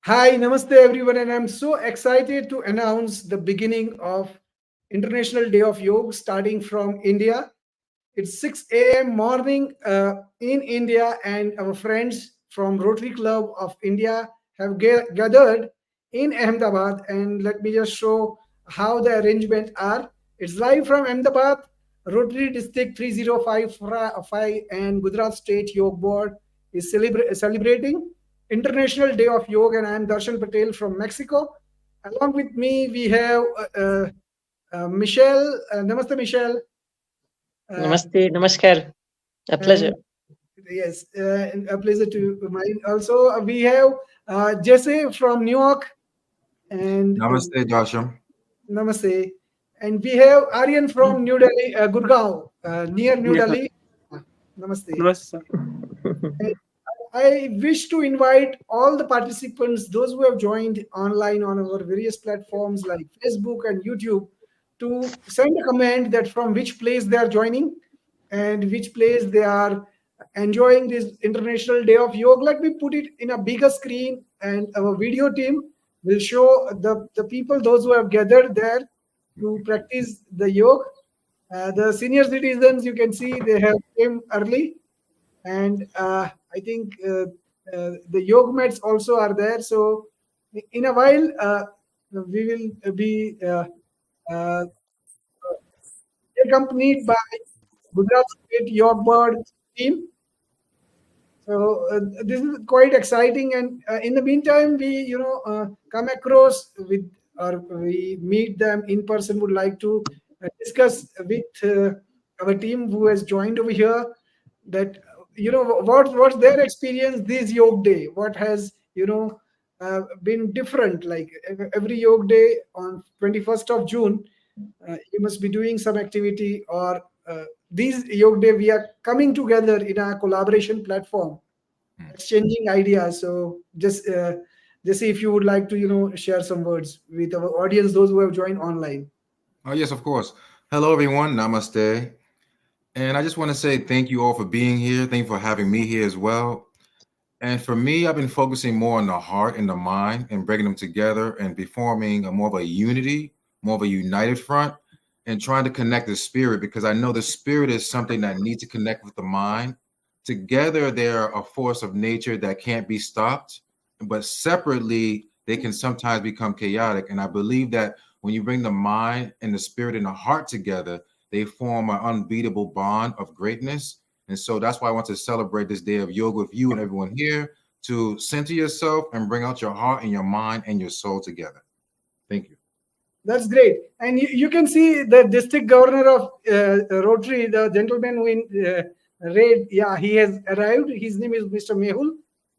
Hi, namaste everyone, and I'm so excited to announce the beginning of International Day of Yoga starting from India. It's 6 a.m. morning in India, and our friends from Rotary Club of India have gathered in Ahmedabad. And let me just show how the arrangements are. It's live from Ahmedabad, Rotary District 3055, and Gujarat State Yoga Board is celebrating International Day of Yoga, and I am Darshan Patel from Mexico. Along with me, we have Michelle. Namaste, Michelle. Uh, Namaste, namaskar. A pleasure. and yes, and a pleasure to mine. Also, we have Jesse from New York, and Namaste, Joshua. namaste. And we have Aryan from New Delhi, Gurgaon, near New Yeah, Delhi. Namaste. namaste, sir. And I wish to invite all the participants, those who have joined online on our various platforms like Facebook and YouTube, to send a comment that from which place they are joining and which place they are enjoying this International Day of Yoga. Let me put it in a bigger screen, and our video team will show the people, those who have gathered there to practice the yoga. The senior citizens, you can see they have came early, and I think the yoga mats also are there. So in a while, we will be uh, accompanied by Gujarat State Yoga Board team. So this is quite exciting, and in the meantime, we come across with or we meet them in person. Would like to discuss with our team who has joined over here that what's their experience this yoga day. What has been different? Like every yoga day on 21st of June, you must be doing some activity or. These yoga day we are coming together in a collaboration platform, exchanging ideas. So just see if you would like to share some words with our audience, those who have joined online. Oh, yes, of course. Hello, everyone. Namaste. And I just want to say thank you all for being here. Thank you for having me here as well. And for me, I've been focusing more on the heart and the mind and bringing them together and be forming a more of a unity, more of a united front, and trying to connect the spirit because I know the spirit is something that needs to connect with the mind. Together, they're a force of nature that can't be stopped, but separately, they can sometimes become chaotic. And I believe that when you bring the mind and the spirit and the heart together, they form an unbeatable bond of greatness. And so that's why I want to celebrate this day of yoga with you and everyone here to center yourself and bring out your heart and your mind and your soul together. Thank you. That's great. And you can see the district governor of Rotary, the gentleman who in red, yeah, he has arrived. His name is Mr. Mehul.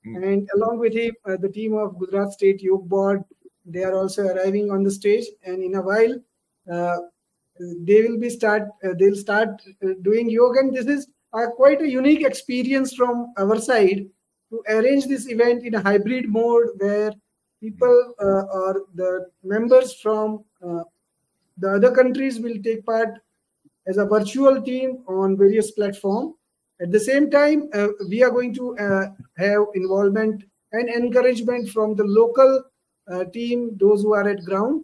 And along with him, the team of Gujarat State Yoga Board, they are also arriving on the stage. And in a while, uh, they'll start doing yoga. And this is quite a unique experience from our side to arrange this event in a hybrid mode where people or the members from the other countries will take part as a virtual team on various platforms. At the same time, we are going to have involvement and encouragement from the local team, those who are at ground.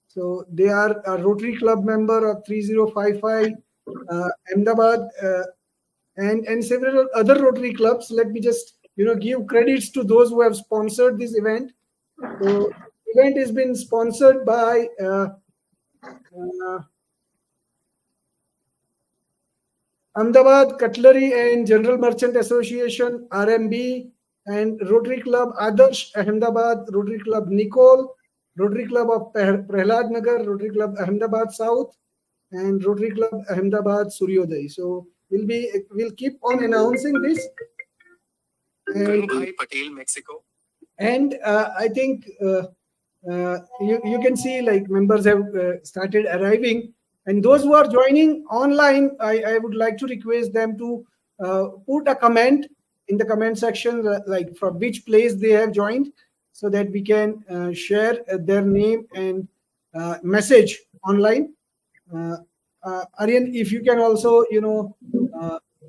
So they are a Rotary Club member of 3055 Ahmedabad, and several other Rotary clubs. Let me just give credits to those who have sponsored this event. So event has been sponsored by uh, Ahmedabad Cutlery and General Merchant Association, RMB, and Rotary Club Adarsh Ahmedabad, Rotary Club Nicole, Rotary Club of Prahlad Nagar, Rotary Club Ahmedabad South, and Rotary Club Ahmedabad Suryodai. So we'll keep on announcing this. And, Patel, Mexico. and I think you can see like members have started arriving. And those who are joining online, I would like to request them to put a comment in the comment section, like from which place they have joined, so that we can share their name and message online. Aryan, if you can also,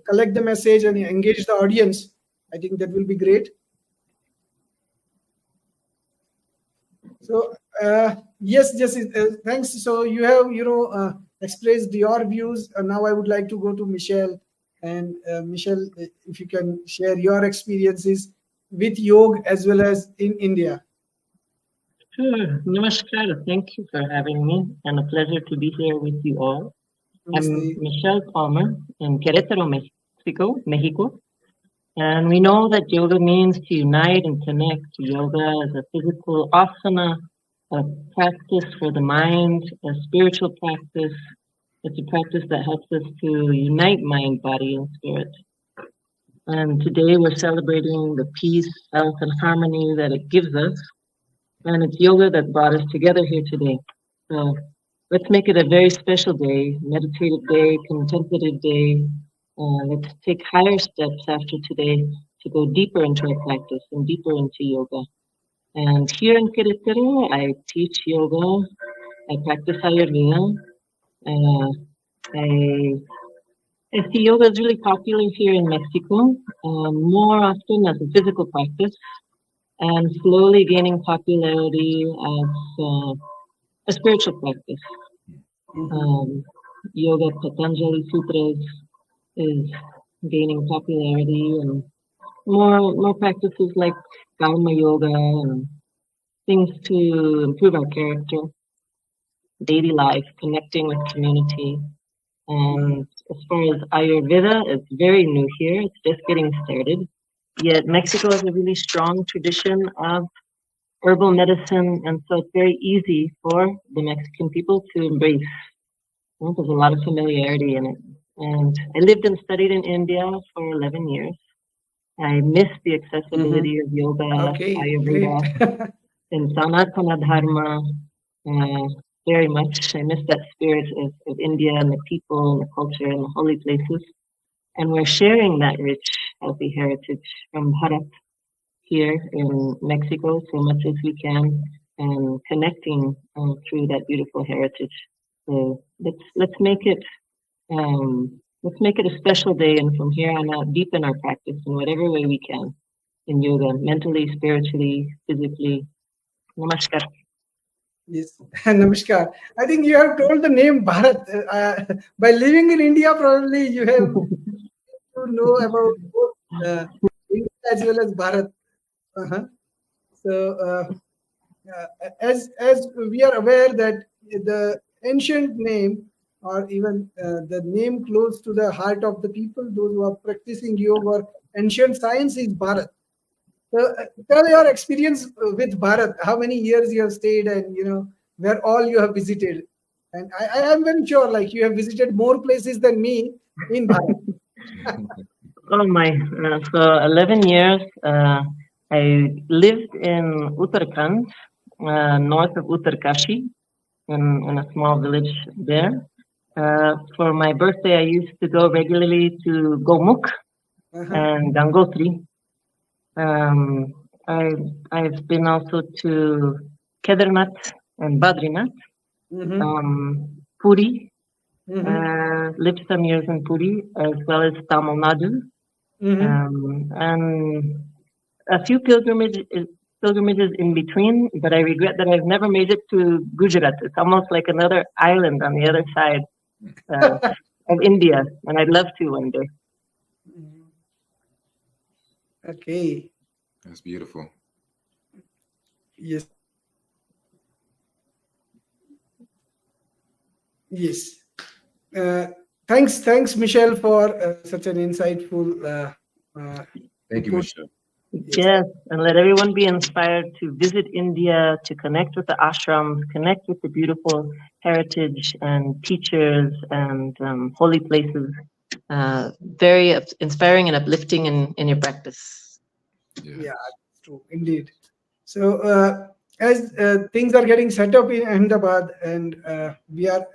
collect the message and engage the audience, I think that will be great. So yes, thanks. So you have expressed your views. Now I would like to go to Michelle, and Michelle, if you can share your experiences with yoga as well as in India. Sure. Namaskar. Thank you for having me, and a pleasure to be here with you all. I'm Namaste. Michelle Palmer in Querétaro, Mexico. And we know that yoga means to unite and connect. Yoga is a physical asana, a practice for the mind, a spiritual practice. It's a practice that helps us to unite mind, body, and spirit. And today we're celebrating the peace, health, and harmony that it gives us. And it's yoga that brought us together here today. So let's make it a very special day, meditative day, contemplative day. Let's take higher steps after today to go deeper into our practice and deeper into yoga. And here in Querétaro, I teach yoga. I practice Ayurveda. I see yoga is really popular here in Mexico, more often as a physical practice, and slowly gaining popularity as a spiritual practice. Yoga Patanjali Sutras is gaining popularity, and more practices like Karma Yoga and things to improve our character, daily life, connecting with community. And as far as Ayurveda, it's very new here. It's just getting started. Yet Mexico has a really strong tradition of herbal medicine, and so it's very easy for the Mexican people to embrace. There's a lot of familiarity in it. And I lived and studied in India for 11 years. I missed the accessibility of yoga, Okay, Ayurveda, great. and Sanatana Dharma very much. I miss that spirit of India and the people and the culture and the holy places. And we're sharing that rich, healthy heritage from Bharat here in Mexico so much as we can, and connecting through that beautiful heritage. So let's make it a special day, and from here on out, deepen our practice in whatever way we can in yoga, mentally, spiritually, physically. Namaskar. Yes, Namaskar. I think you have told the name Bharat. By living in India, probably you have to know about both India as well as Bharat. Uh-huh. So, as we are aware that the ancient name, or even the name close to the heart of the people, those who are practicing yoga or ancient science, is Bharat. So, tell your experience with Bharat. How many years you have stayed, and where all you have visited. And I am very sure, like, you have visited more places than me in Bharat. Oh my! So 11 years. I lived in Uttarakhand, north of Uttarkashi, in a small village there. For my birthday, I used to go regularly to Gomukh and Gangotri. I've been also to Kedarnath and Badrinath, Puri. Lived some years in Puri, as well as Tamil Nadu, and a few pilgrimages in between. But I regret that I've never made it to Gujarat. It's almost like another island on the other side of India, and I'd love to one day. Okay. That's beautiful. Yes. Yes. Thanks, Michelle, for such an insightful. Thank you, Michelle. Yes, and let everyone be inspired to visit India, to connect with the ashrams, connect with the beautiful heritage and teachers and holy places. Very inspiring and uplifting in your practice. Yeah, true, indeed. So, as things are getting set up in Ahmedabad, and we are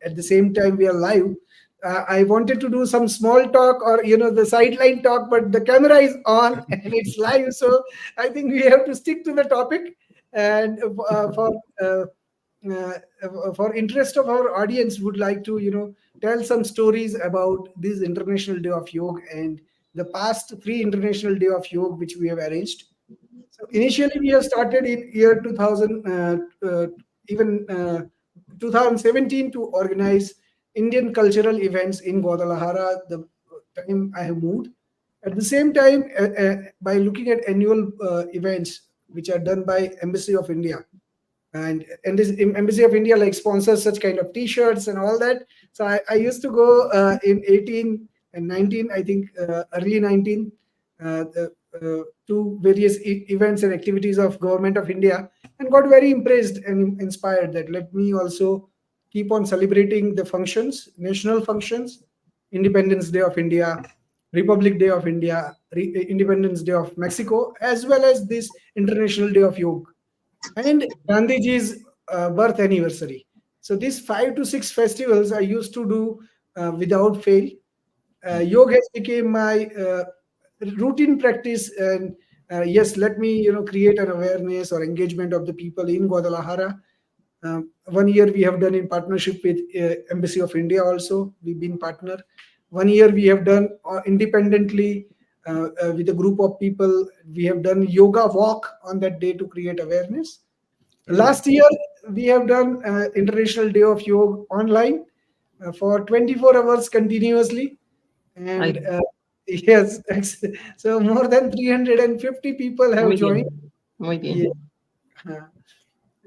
at the same time we are live. I wanted to do some small talk, or the sideline talk, but the camera is on and it's live, so I think we have to stick to the topic. And for interest of our audience, would like to tell some stories about this International Day of Yoga and the past 3 International Day of Yoga which we have arranged. So initially, we have started in year 2000, even 2017 to organize Indian cultural events in Guadalajara. The time I have moved. At the same time, by looking at annual events which are done by Embassy of India, and this Embassy of India like sponsors such kind of T-shirts and all that. So I used to go in 18 and 19, I think early 19, to various events and activities of Government of India, and got very impressed and inspired that let me also keep on celebrating the functions, national functions, Independence Day of India, Republic Day of India, Independence Day of Mexico, as well as this International Day of Yoga and Gandhiji's birth anniversary. So these 5 to 6 festivals I used to do without fail. Yoga has become my routine practice, and yes, let me create an awareness or engagement of the people in Guadalajara. One year we have done in partnership with Embassy of India. Also, we've been partner. One year we have done independently with a group of people. We have done yoga walk on that day to create awareness. Last year, we have done International Day of Yoga online for 24 hours continuously. And yes, so more than 350 people have Muy joined. bien. Muy Yeah. bien.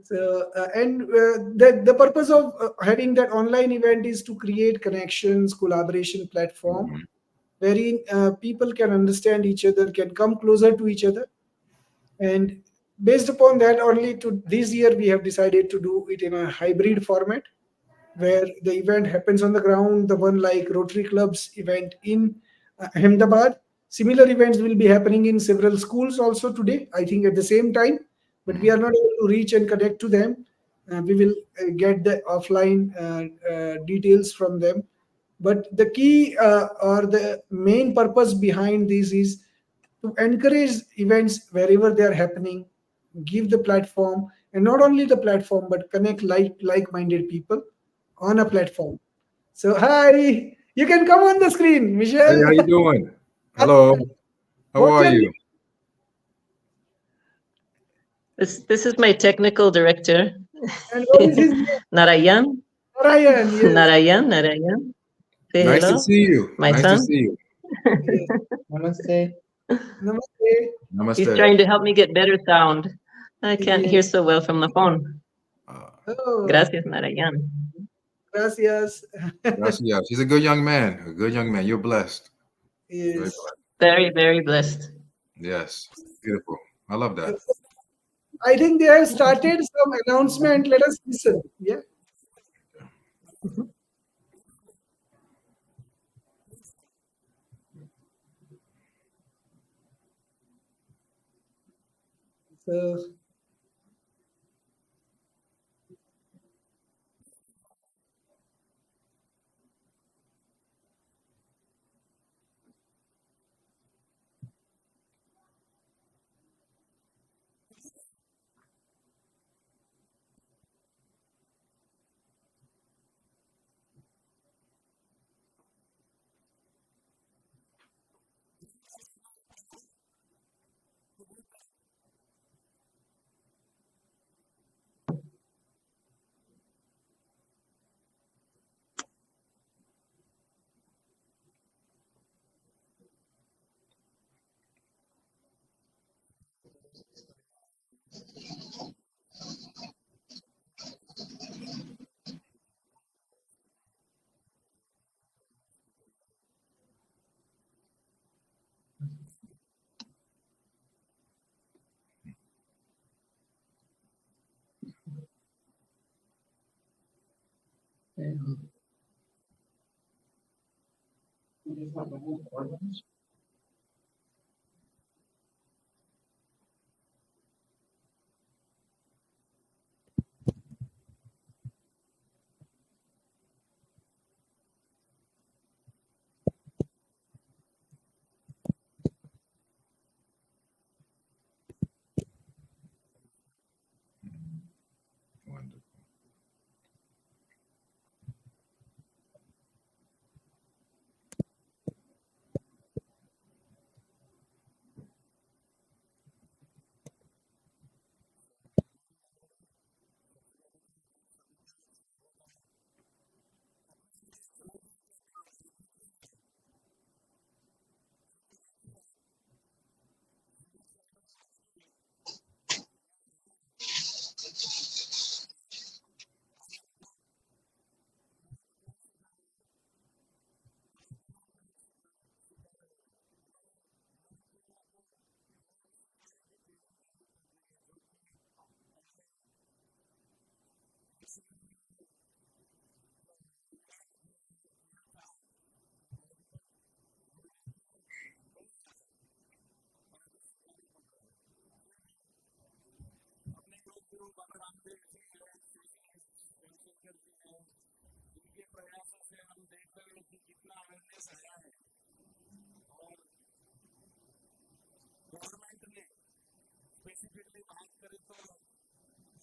So, the purpose of having that online event is to create connections, collaboration platform, wherein people can understand each other, can come closer to each other, and based upon that, only to this year we have decided to do it in a hybrid format where the event happens on the ground, the one like Rotary Club's event in Ahmedabad. Similar events will be happening in several schools also today, I think at the same time, but we are not able to reach and connect to them. We will get the offline details from them. But the key or the main purpose behind this is to encourage events wherever they are happening, give the platform, and not only the platform, but connect like-minded people on a platform. So hi, you can come on the screen, Hey, Michelle. how you doing? Hello. How What's are your name? you? This is my technical director, And what is his name? Narayan. Ryan. Yes, Narayan. Say Nice to hello. see you. My Nice to son. see you. yes. Namaste. Namaste. He's Namaste. trying to help me get better sound. I can't Yes. hear so well from the phone. Uh, Oh, Gracias, Narayan. gracias. Gracias. He's a good young man. A good young man. You're blessed. Very Yes. blessed. Very, very blessed. Yes. Beautiful. I love that. I think they have started some announcement. Let us listen. Yeah. So Wonderful.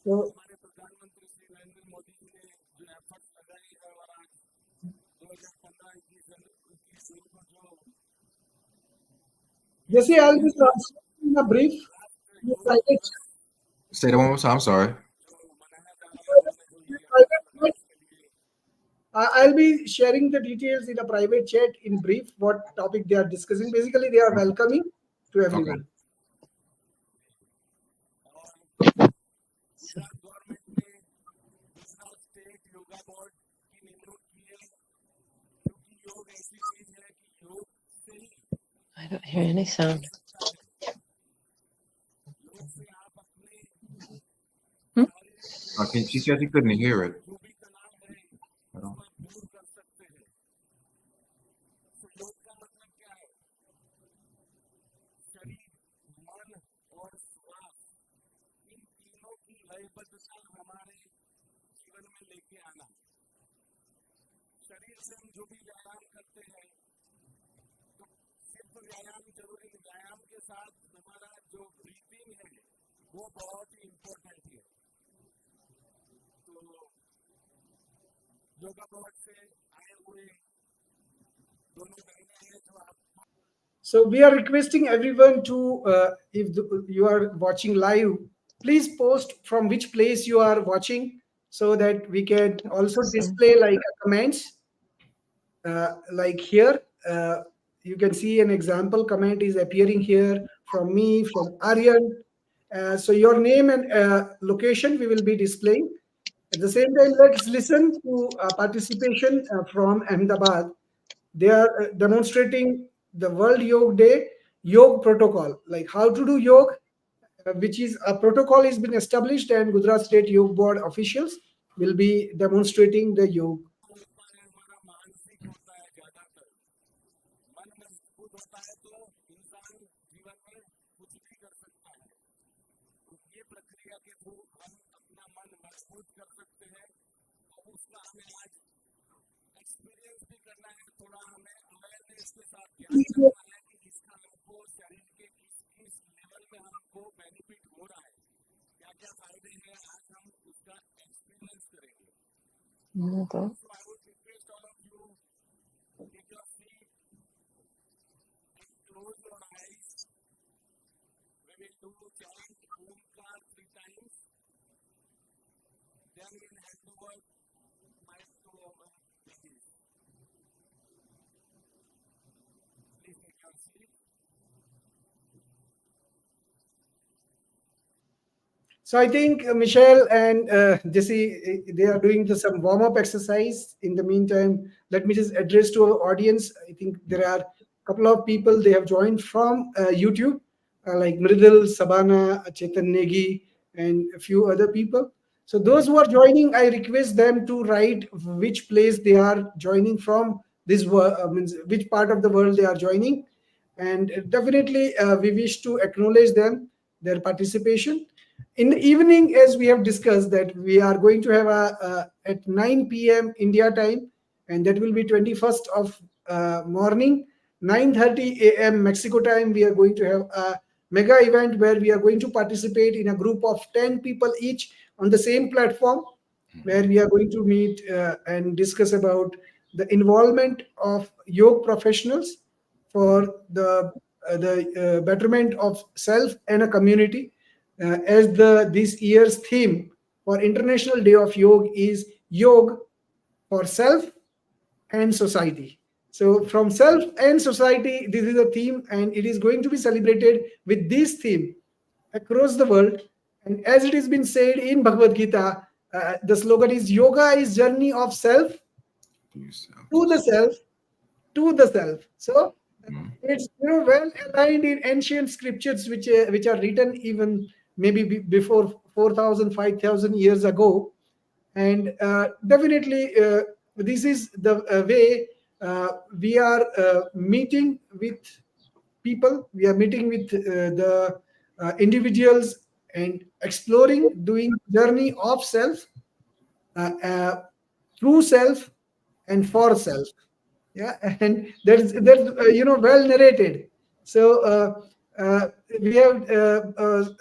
So Jesse, I'll be in a brief. In a private, Say that one more time. I'm sorry. private chat. I'll be sharing the details in a private chat in brief what topic they are discussing. Basically, they are welcoming to Okay. everyone. I don't hear any sound. She said she couldn't hear it. I don't- So we are requesting everyone to, if you are watching live, please post from which place you are watching so that we can also display like comments. Like here, you can see an example comment is appearing here from me, from Aryan. So your name and location we will be displaying. At the same time, let's listen to participation from Ahmedabad. They are demonstrating the World Yoga Day Yoga protocol, like how to do yoga, which is a protocol is been established, and Gujarat State Yoga Board officials will be demonstrating the yoga. So I think Michelle and Jesse, they are doing some warm up exercise. In the meantime, let me just address to our audience. I think there are a couple of people they have joined from YouTube, like Mridal, Sabana, Chetan Negi, and a few other people. So those who are joining, I request them to write which place they are joining from. This means which part of the world they are joining, and definitely we wish to acknowledge them, their participation. In the evening, as we have discussed, that we are going to have a at 9 p.m. India time, and that will be 21st of morning, 9:30 a.m. Mexico time. We are going to have a mega event where we are going to participate in a group of 10 people each on the same platform, where we are going to meet and discuss about the involvement of yoga professionals for the betterment of self and a community. As the this year's theme for International Day of Yoga is Yoga for Self and Society. So from self and society, this is a theme, and it is going to be celebrated with this theme across the world. And as it has been said in Bhagavad Gita, the slogan is Yoga is journey of self to the self to the self. So Mhm. it's well aligned in ancient scriptures which are written even maybe before 4,000 5,000 years ago, and definitely this is the way we are meeting with people, we are meeting with the individuals and exploring doing journey of self, uh, uh, through self and for self. Yeah, and that's well narrated. So We have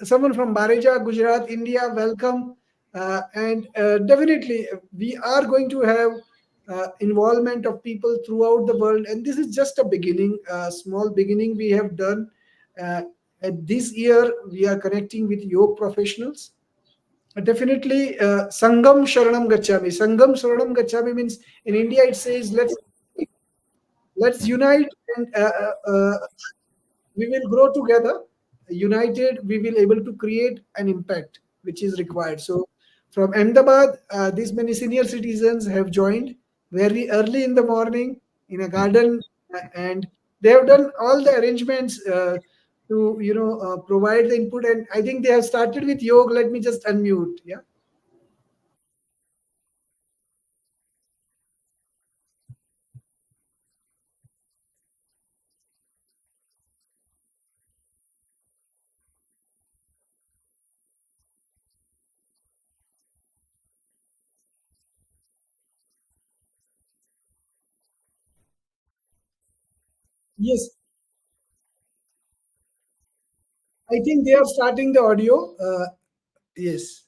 someone from Bareja, Gujarat, India. Welcome. And definitely, we are going to have involvement of people throughout the world. And this is just a beginning, a small beginning we have done. And this year, we are connecting with yoga professionals. Definitely, Sangam Sharanam Gacchami. Sangam Sharanam Gacchami means in India it says let's unite and we will grow together. United, we will able to create an impact which is required. So, from Ahmedabad, these many senior citizens have joined very early in the morning in a garden, and they have done all the arrangements to provide the input. And I think they have started with yoga. Let me just unmute. Yeah. Yes, I think they are starting the audio. Yes.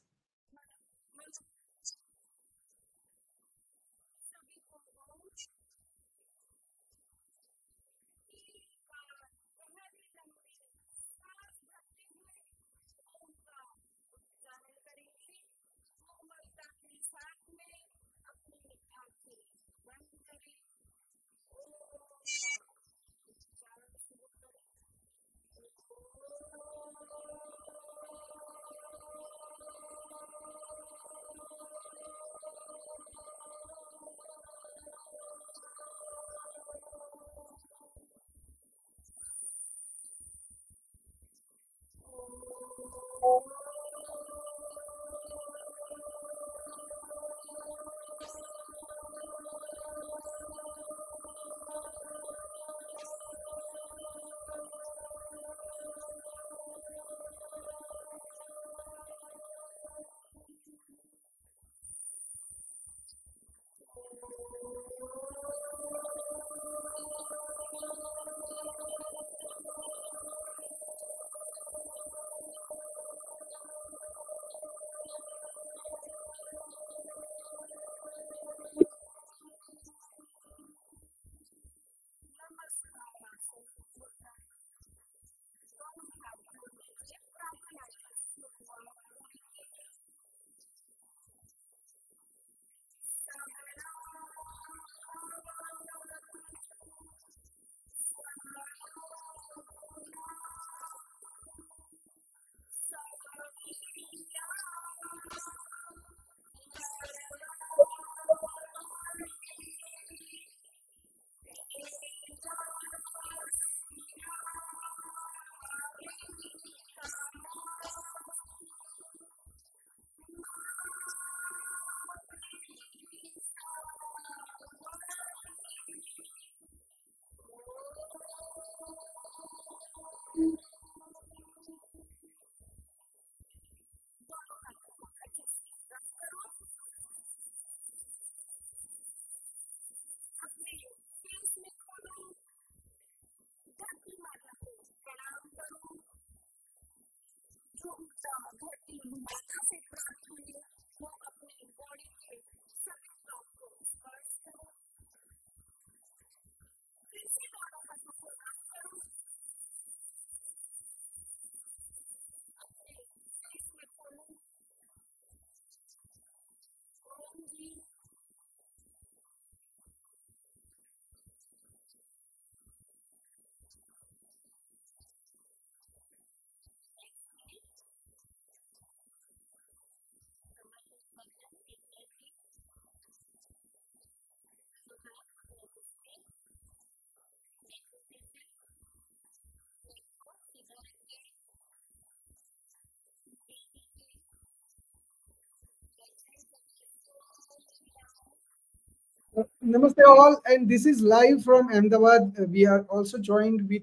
Namaste all, and this is live from Ahmedabad. We are also joined with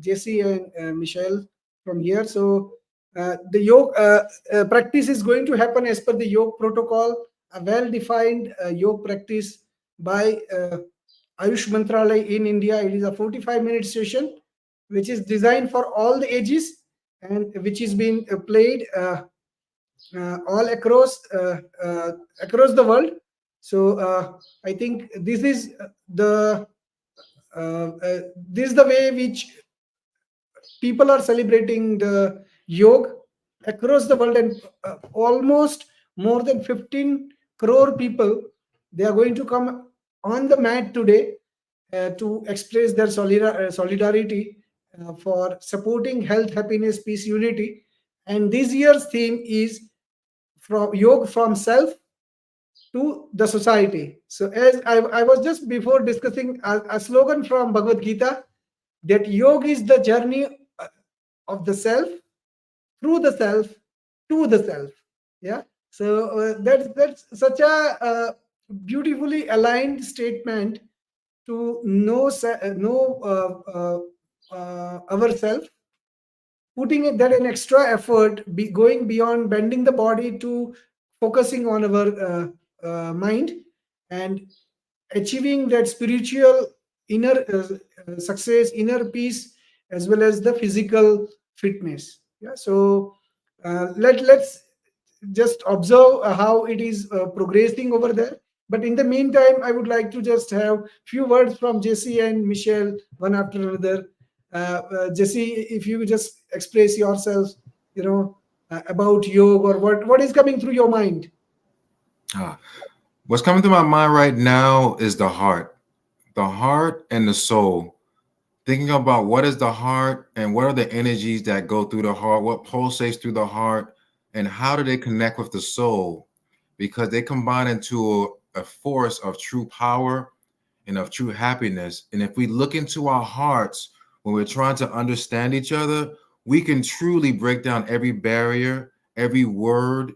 Jesse and Michelle from here. So the yoga practice is going to happen as per the yoga protocol, a well-defined yoga practice by Ayush Mantralaya in India. It is a 45-minute session which is designed for all the ages and which is being played all across the world. So I think the this is the way which people are celebrating the yoga across the world, and almost more than 15 crore people, they are going to come on the mat today to express their solidarity for supporting health, happiness, peace, unity. And this year's theme is from yoga from self to the society. So as I was just before discussing a slogan from Bhagavad Gita, that yoga is the journey of the self, through the self, to the self. Yeah. So that's such a beautifully aligned statement to know ourselves, putting that an extra effort, going beyond bending the body to focusing on our mind, and achieving that spiritual inner success, inner peace, as well as the physical fitness. Yeah. So let's just observe how it is progressing over there. But in the meantime, I would like to just have few words from Jesse and Michelle, one after another. Jesse, if you just express yourself, about yoga, or what is coming through your mind. Ah, what's coming to my mind right now is the heart and the soul. Thinking about what is the heart and what are the energies that go through the heart, what pulsates through the heart, and how do they connect with the soul? Because they combine into a force of true power and of true happiness. And if we look into our hearts when we're trying to understand each other, we can truly break down every barrier, every word,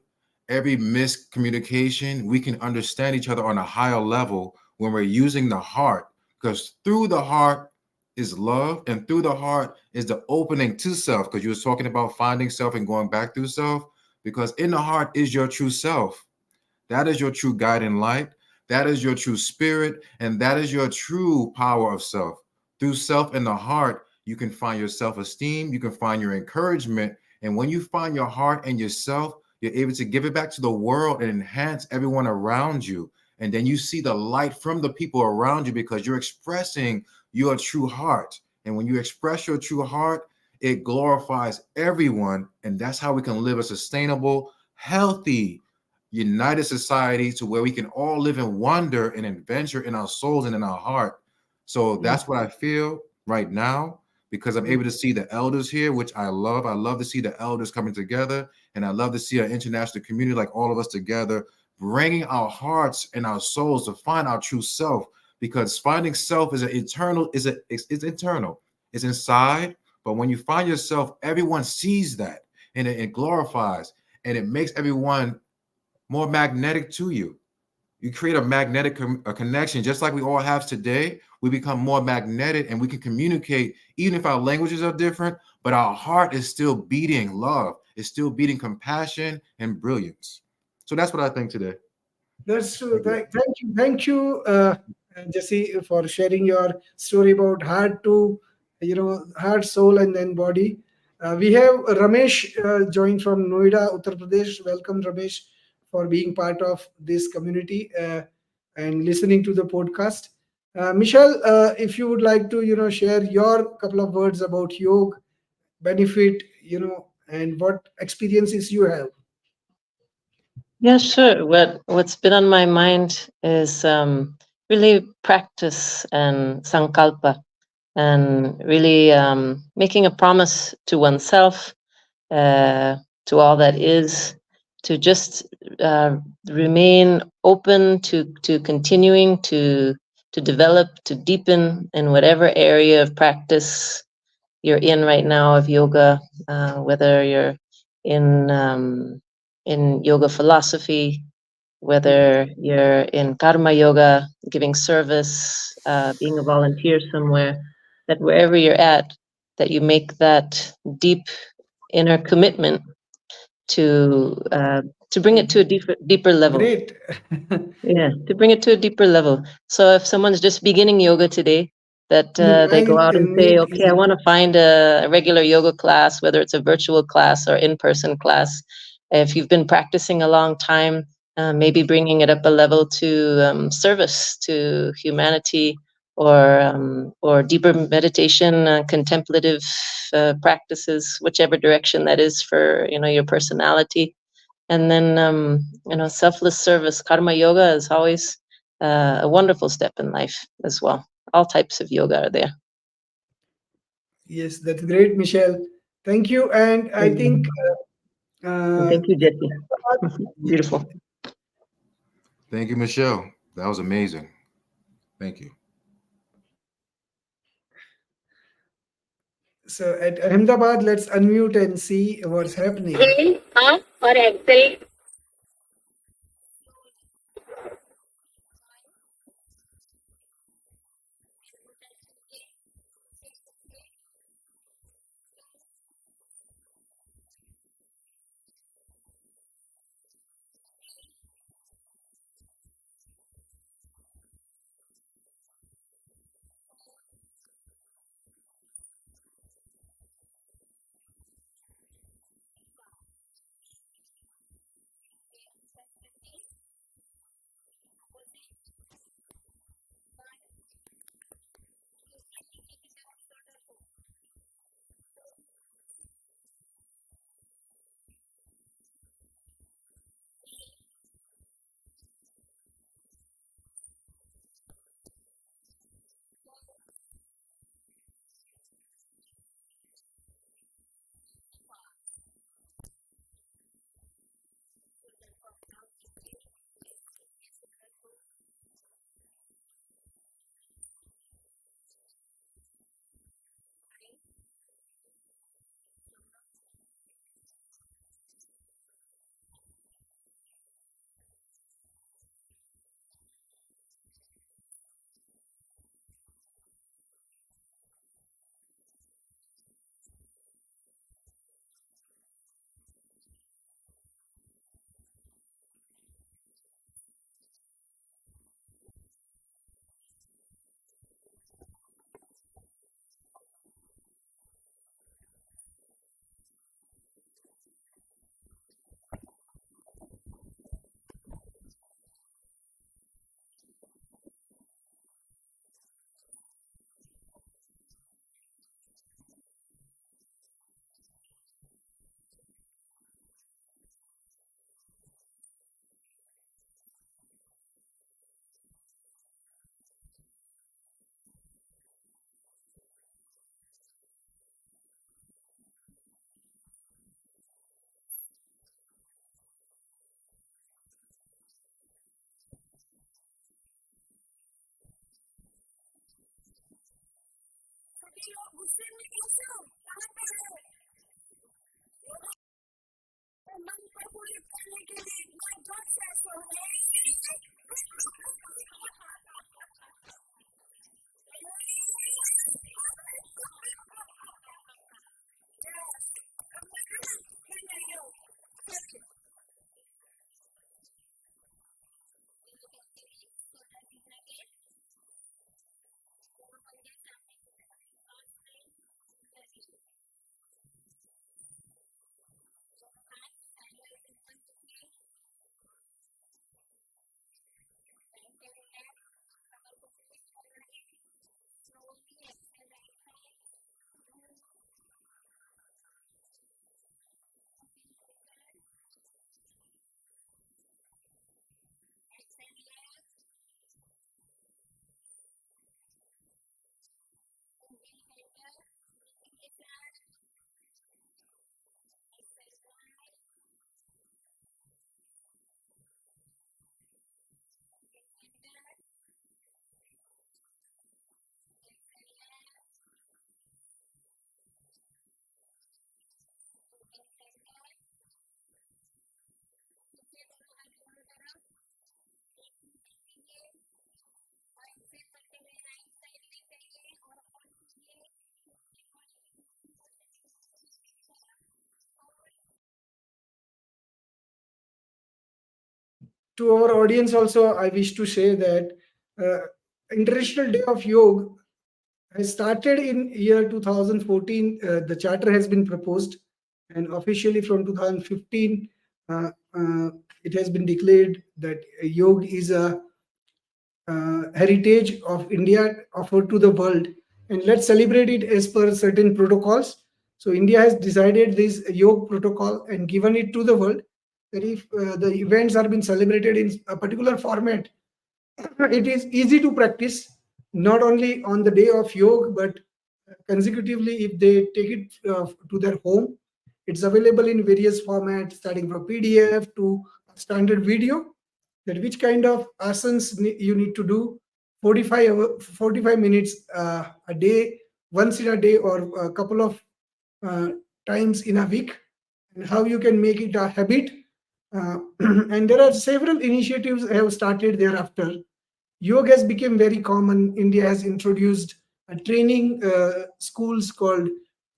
every miscommunication. We can understand each other on a higher level when we're using the heart, because through the heart is love, and through the heart is the opening to self. Because you were talking about finding self and going back through self, because in the heart is your true self. That is your true guiding light. That is your true spirit. And that is your true power of self. Through self in the heart, you can find your self-esteem. You can find your encouragement. And when you find your heart and yourself, you're able to give it back to the world and enhance everyone around you. And then you see the light from the people around you because you're expressing your true heart. And when you express your true heart, it glorifies everyone. And that's how we can live a sustainable, healthy, united society to where we can all live in wonder and adventure in our souls and in our heart. So that's what I feel right now, because I'm able to see the elders here, which I love. I love to see the elders coming together, and I love to see an international community like all of us together, bringing our hearts and our souls to find our true self. Because finding self is it's internal, it's inside. But when you find yourself, everyone sees that, and it glorifies, and it makes everyone more magnetic to you. You create a magnetic connection, just like we all have today. We become more magnetic, and we can communicate even if our languages are different, but our heart is still beating love. It's still beating compassion and brilliance. So that's what I think today. That's true. Thank you, Jesse, for sharing your story about heart to, heart, soul, and then body. We have Ramesh joined from Noida, Uttar Pradesh. Welcome, Ramesh, for being part of this community and listening to the podcast. Michelle, if you would like to, share your couple of words about yoga benefit, and what experiences you have. Yeah, sure. What's been on my mind is really practice and sankalpa, and really making a promise to oneself, to all that is, to just remain open to continuing to develop, to deepen in whatever area of practice you're in right now of yoga, whether you're in yoga philosophy, whether you're in karma yoga, giving service, being a volunteer somewhere, that wherever you're at, that you make that deep inner commitment to bring it to a deeper level. Great. Yeah, to bring it to a deeper level. So if someone's just beginning yoga today, that they go out and say, okay, I want to find a regular yoga class, whether it's a virtual class or in-person class. If you've been practicing a long time, maybe bringing it up a level to service to humanity, or deeper meditation, contemplative practices, whichever direction that is for your personality. And then selfless service, karma yoga is always a wonderful step in life as well. All types of yoga are there. Yes, that's great, Michelle. Thank you. And I think Thank you, Jesse. Beautiful. Thank you, Michelle. That was amazing. Thank you. so at Ahmedabad, let's unmute and see what's happening. or Excel. To our audience also, I wish to say that International Day of Yoga I started in year 2014. The charter has been proposed, and officially from 2015, uh, uh, it has been declared that yoga is a heritage of India offered to the world, and let's celebrate it as per certain protocols. So India has decided this yoga protocol and given it to the world. That if the events are being celebrated in a particular format, it is easy to practice not only on the day of yoga but consecutively if they take it to their home. It's available in various formats starting from PDF to standard video, that which kind of asanas you need to do 45 minutes a day, once in a day or a couple of uh, times in a week, and how you can make it a habit. And there are several initiatives have started thereafter. Yoga has become very common. India has introduced a training schools called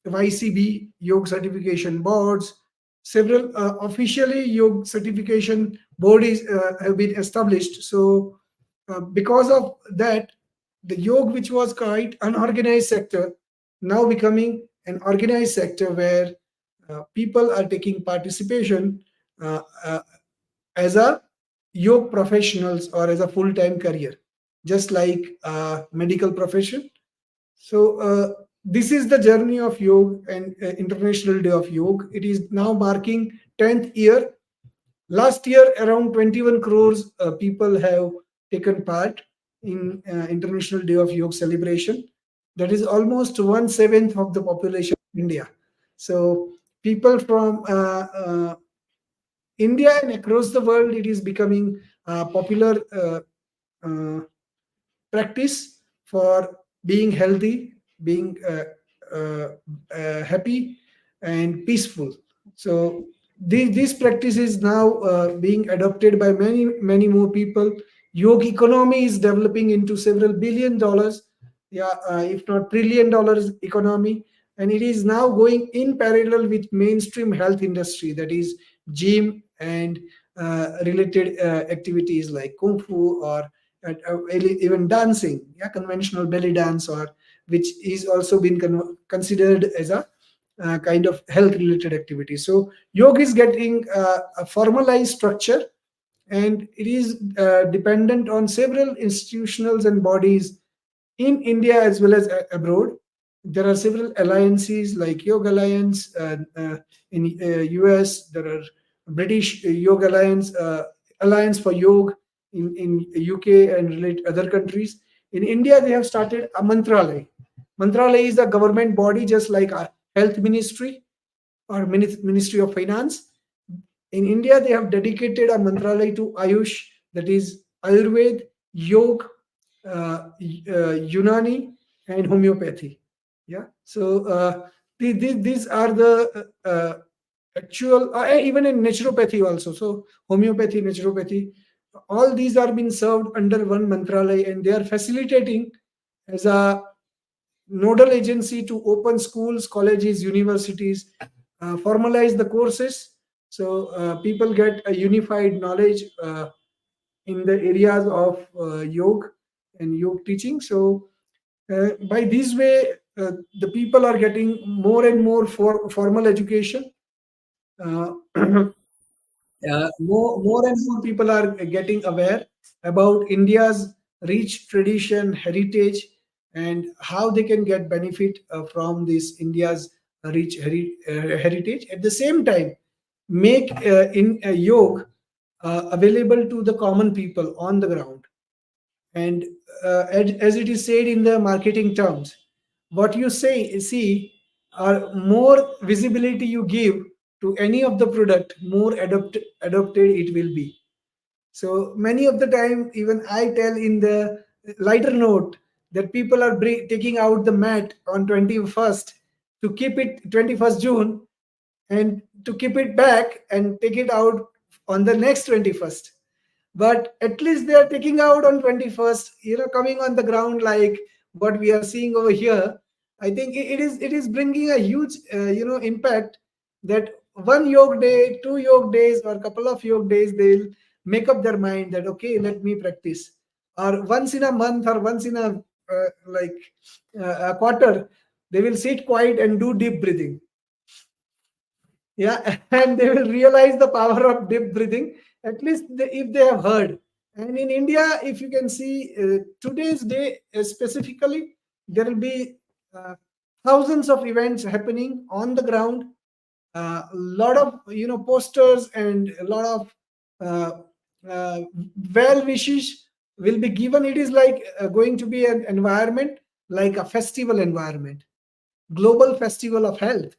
YCB, Yoga Certification Boards. Several officially yoga certification bodies have been established. So, because of that, the yoga, which was quite unorganized sector, now becoming an organized sector where people are taking participation uh, uh, as a yoga professionals or as a full-time career, just like medical profession. So this is the journey of yoga and International Day of Yoga. It is now marking 10th year. Last year, around 21 crores people have taken part in International Day of Yoga celebration. That is almost 1/7 of the population of India. So people from India and across the world, it is becoming popular uh, practice for being healthy, being uh, happy, and peaceful. So these practices now being adopted by many more people. Yoga economy is developing into several $billion, yeah, if not $1 trillion economy, and it is now going in parallel with mainstream health industry, that is gym and related activities like kung fu or even dancing, yeah, conventional belly dance, or which is also been considered as a kind of health related activity. So yoga is getting a formalized structure, and it is dependent on several institutionals and bodies in India as well as abroad. There are several alliances like Yoga Alliance in US. There are British Yoga Alliance, Alliance for Yoga in UK and relate other countries. In India, they have started a Mantralaya. Mantralaya is a government body just like a health ministry or Ministry of Finance. In India, they have dedicated a mantralaya to Ayush, that is Ayurved, Yoga, Unani, and homeopathy. Yeah. So these are the actual, even in naturopathy also. So homeopathy, naturopathy, all these are being served under one mantralaya, and they are facilitating as a nodal agency to open schools, colleges, universities, formalize the courses. So people get a unified knowledge in the areas of yoga and yoga teaching. So by this way, the people are getting more and more formal education. Uh, more and more people are getting aware about India's rich tradition, heritage, and how they can get benefit from this India's rich heritage. At the same time, make in yoga available to the common people on the ground. And as it is said in the marketing terms, what you say see are more visibility you give to any of the product, more adopted it will be. So many of the time, even I tell in the lighter note that people are taking out the mat on 21st to keep it 21st June, and to keep it back and take it out on the next 21st. But at least they are taking out on 21st, coming on the ground like what we are seeing over here. I think it is bringing a huge impact, that one yoga day, two yoga days, or couple of yoga days, they'll make up their mind that okay, let me practice, or once in a month or once in a a quarter, they will sit quiet and do deep breathing. Yeah, and they will realize the power of deep breathing, at least if they have heard. And in India, if you can see today's day specifically, there will be thousands of events happening on the ground, a lot of posters and a lot of uh, uh, well wishes will be given. It is like going to be an environment, like a festival environment, global festival of health.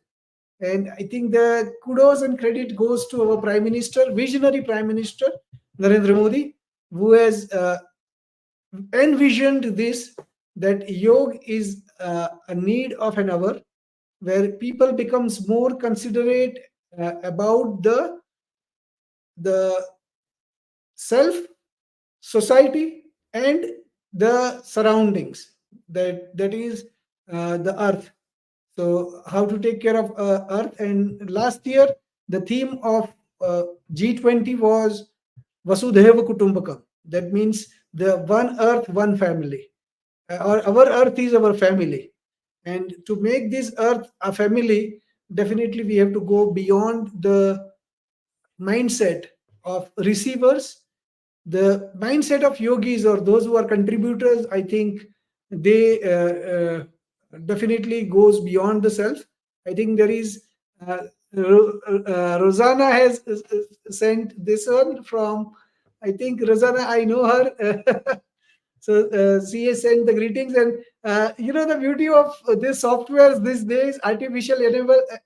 And I think the kudos and credit goes to our Prime Minister, visionary Prime Minister Narendra Modi, who has envisioned this, that yoga is a need of an hour, where people becomes more considerate about the self, society, and the surroundings, that is the earth. So how to take care of earth. And last year the theme of G20 was Vasudhaiva Kutumbakam. That means the one earth, one family. Our earth is our family, and to make this earth a family, definitely we have to go beyond the mindset of receivers. The mindset of yogis, or those who are contributors, I think they definitely goes beyond the self. I think there is Rosanna has sent this one from, I think Rosanna, I know her. So she has sent the greetings. And the beauty of this software these days, artificial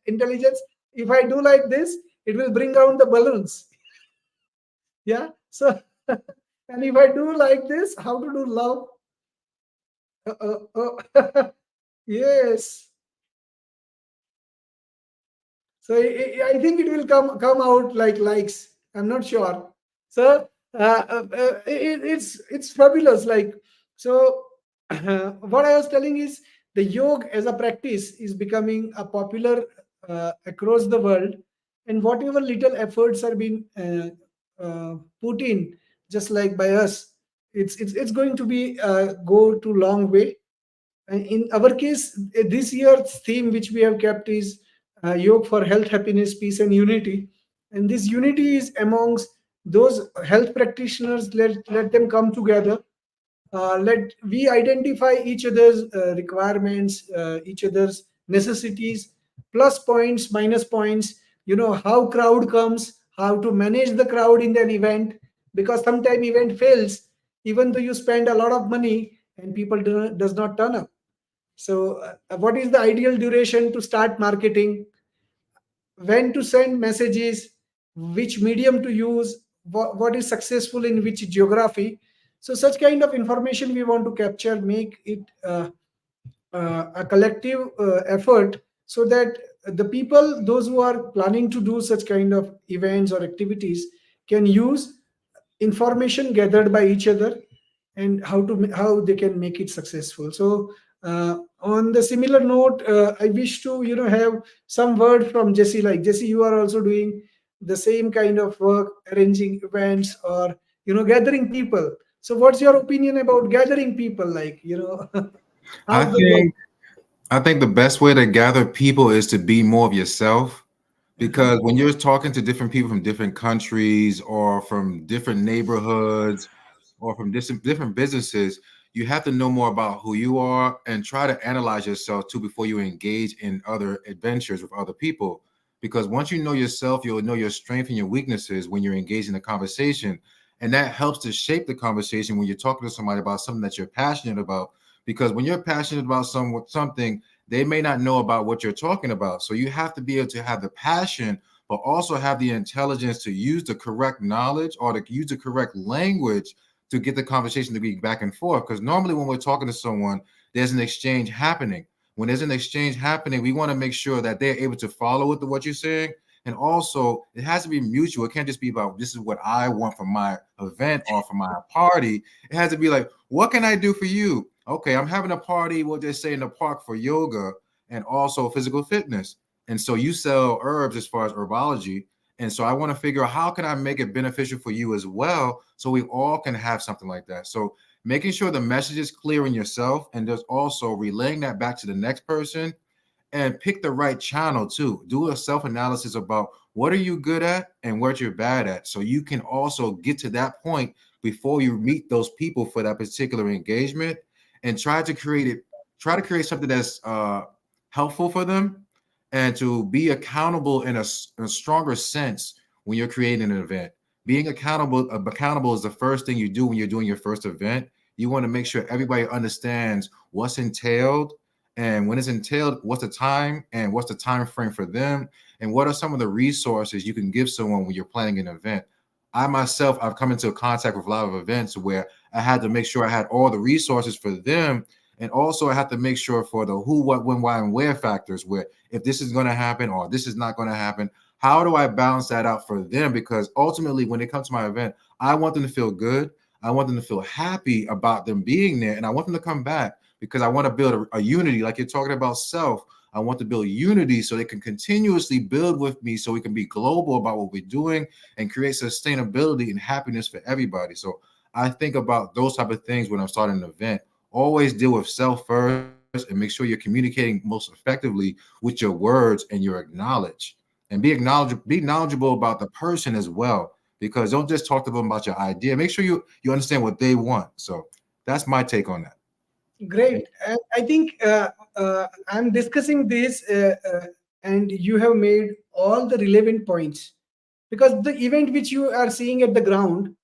intelligence, if I do like this, it will bring down the balloons. Yeah. So and if I do like this, how to do love? Yes. So I think it will come out like likes. I'm not sure. So it's fabulous. Like, so, what I was telling is, the yoga as a practice is becoming a popular across the world, and whatever little efforts are being put in, just like by us, it's going to be go to long way. And in our case, this year's theme which we have kept is yoga for health, happiness, peace, and unity. And this unity is amongst those health practitioners. Let them come together. Let we identify each other's requirements, each other's necessities, plus points, minus points. How crowd comes, how to manage the crowd in an event, because sometimes event fails, even though you spend a lot of money and people does not turn up. So, what is the ideal duration to start marketing? When to send messages? Which medium to use? What is successful in which geography? So, such kind of information we want to capture, make it a collective effort, so that the people, those who are planning to do such kind of events or activities, can use information gathered by each other, and how they can make it successful. So on the similar note, I wish to have some word from Jesse. Like, Jesse, you are also doing the same kind of work, arranging events, or gathering people. So what's your opinion about gathering people? Like, I how's the work? think I think the best way to gather people is to be more of yourself, because when you're talking to different people from different countries or from different neighborhoods or from different businesses, you have to know more about who you are and try to analyze yourself too before you engage in other adventures with other people. Because once you know yourself, you'll know your strengths and your weaknesses when you're engaged in a conversation. And that helps to shape the conversation when you're talking to somebody about something that you're passionate about. Because when you're passionate about something, they may not know about what you're talking about. So you have to be able to have the passion, but also have the intelligence to use the correct knowledge or to use the correct language to get the conversation to be back and forth. Because normally when we're talking to someone, there's an exchange happening. When there's an exchange happening, we want to make sure that they're able to follow with what you're saying. And also, it has to be mutual. It can't just be about, this is what I want for my event or for my party. It has to be like, what can I do for you? Okay, I'm having a party, what they say, in the park for yoga and also physical fitness. And so you sell herbs as far as herbology. And so I want to figure out, how can I make it beneficial for you as well, so we all can have something like that. So making sure the message is clear in yourself, and there's also relaying that back to the next person, and pick the right channel too. Do a self-analysis about what are you good at and what you're bad at, so you can also get to that point before you meet those people for that particular engagement, and try to create something that's helpful for them, and to be accountable in a stronger sense when you're creating an event. Being accountable is the first thing you do when you're doing your first event. You want to make sure everybody understands what's entailed, and when it's entailed, what's the time and what's the time frame for them, and what are some of the resources you can give someone when you're planning an event. I myself, I've come into contact with a lot of events where I had to make sure I had all the resources for them, and also I have to make sure for the who, what, when, why, and where factors, where if this is going to happen or this is not going to happen, how do I balance that out for them? Because ultimately, when they come to my event, I want them to feel good. I want them to feel happy about them being there, and I want them to come back because I want to build a unity. Like you're talking about self, I want to build unity so they can continuously build with me, so we can be global about what we're doing and create sustainability and happiness for everybody. So I think about those type of things when I'm starting an event. Always deal with self first, and make sure you're communicating most effectively with your words, and your acknowledge, and be knowledgeable about the person as well, because don't just talk to them about your idea. Make sure you understand what they want. So that's my take on that. Great. I think I'm discussing this, and you have made all the relevant points, because the event which you are seeing at the ground,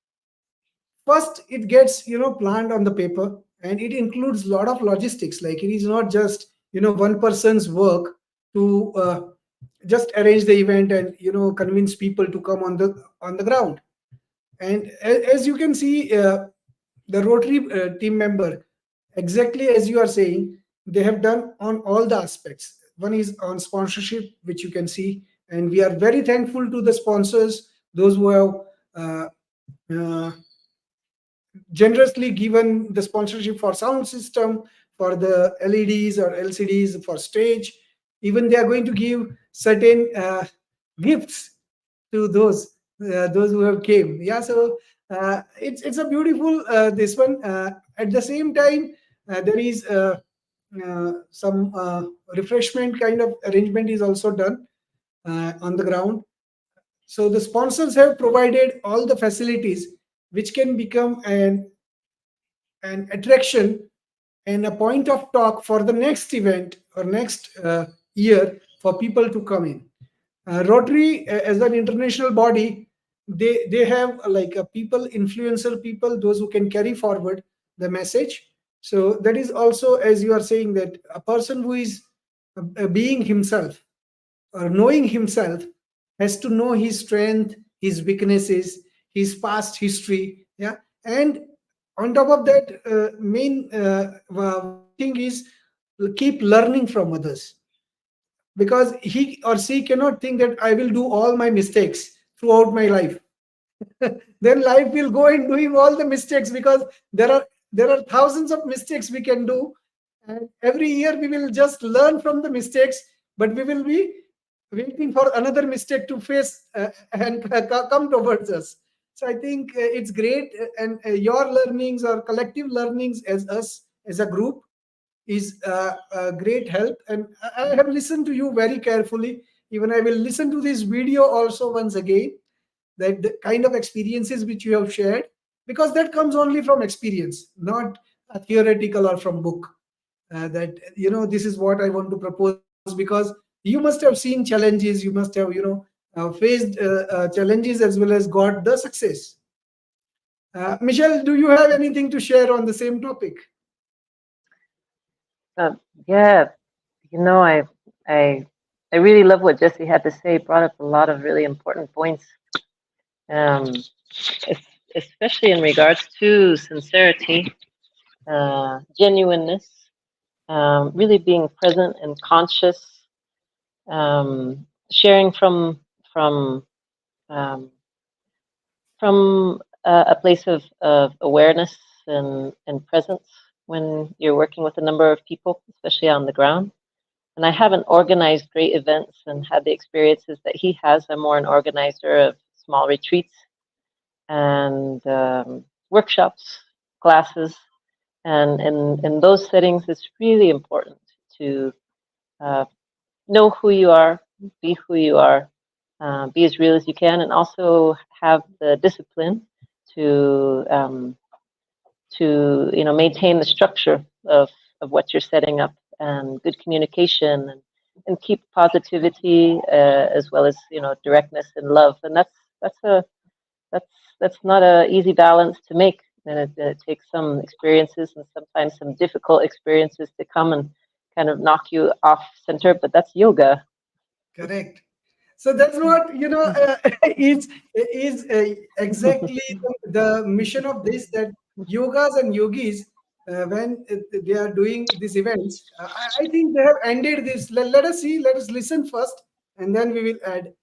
first it gets planned on the paper, and it includes a lot of logistics. Like, it is not just one person's work to just arrange the event and convince people to come on the ground. And as you can see, the Rotary team member, exactly as you are saying, they have done on all the aspects. One is on sponsorship, which you can see, and we are very thankful to the sponsors, those who have uh, generously given the sponsorship for sound system, for the LEDs or LCDs, for stage. Even they are going to give certain gifts to those who have came. Yeah, so it's a beautiful this one. At the same time, there is some refreshment kind of arrangement is also done on the ground. So the sponsors have provided all the facilities which can become an attraction and a point of talk for the next event or next year for people to come in. Rotary, as an international body, they have like a people, influencer people, those who can carry forward the message. So that is also, as you are saying, that a person who is being himself or knowing himself has to know his strength, his weaknesses, his past history. Yeah, and on top of that, main one thing is keep learning from others, because he or she cannot think that I will do all my mistakes throughout my life. Then life will go in doing all the mistakes, because there are thousands of mistakes we can do, and every year we will just learn from the mistakes, but we will be waiting for another mistake to face and come towards us. So I think it's great, and your learnings or collective learnings as us as a group is a great help. And I have listened to you very carefully. Even I will listen to this video also once again, that the kind of experiences which you have shared, because that comes only from experience, not a theoretical or from book. That this is what I want to propose, because you must have seen challenges, you must have faced challenges as well as got the success. Michelle, do you have anything to share on the same topic? Yeah, you know, I I really love what Jesse had to say. Brought up a lot of really important points, um, especially in regards to sincerity, genuineness, really being present and conscious, sharing from um, a place of awareness and presence when you're working with a number of people, especially on the ground. And I haven't organized great events and had the experiences that he has. I'm more an organizer of small retreats and workshops, classes, And in those settings, it's really important to know who you are, be who you are, be as real as you can, and also have the discipline to maintain the structure of what you're setting up, and good communication, and keep positivity, as well as directness and love. And that's a that's that's not a easy balance to make, and it takes some experiences and sometimes some difficult experiences to come and kind of knock you off center, but that's yoga. Correct. So that's what is exactly the mission of this, that yogas and yogis, when they are doing these events, I think they have ended this. Let us see. Let us listen first, and then we will add.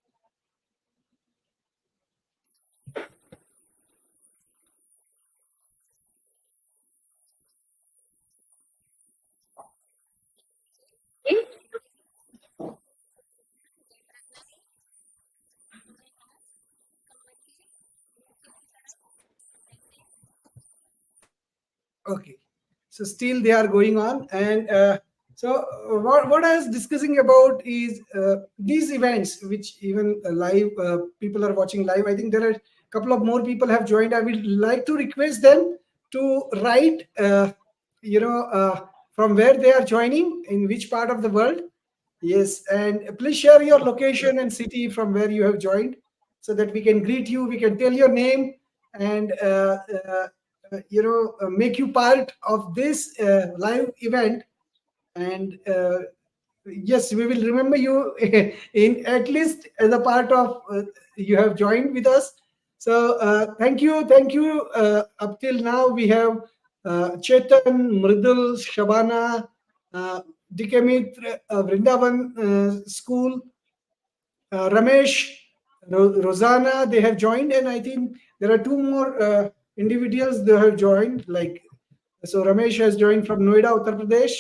Okay, so still they are going on, and what I was discussing about is these events, which even live people are watching live. I think there are a couple of more people have joined. I would like to request them to write, from where they are joining, in which part of the world. Yes, and please share your location and city from where you have joined, so that we can greet you. We can tell your name, and make you part of this live event. And yes, we will remember you in at least as a part of you have joined with us. So thank you. Up till now, we have Chetan, Mridul, Shabana, Dikemit, Vrindavan School, Ramesh, Rosanna, they have joined, and I think there are two more individuals they have joined. Like, so Ramesh has joined from Noida, Uttar Pradesh.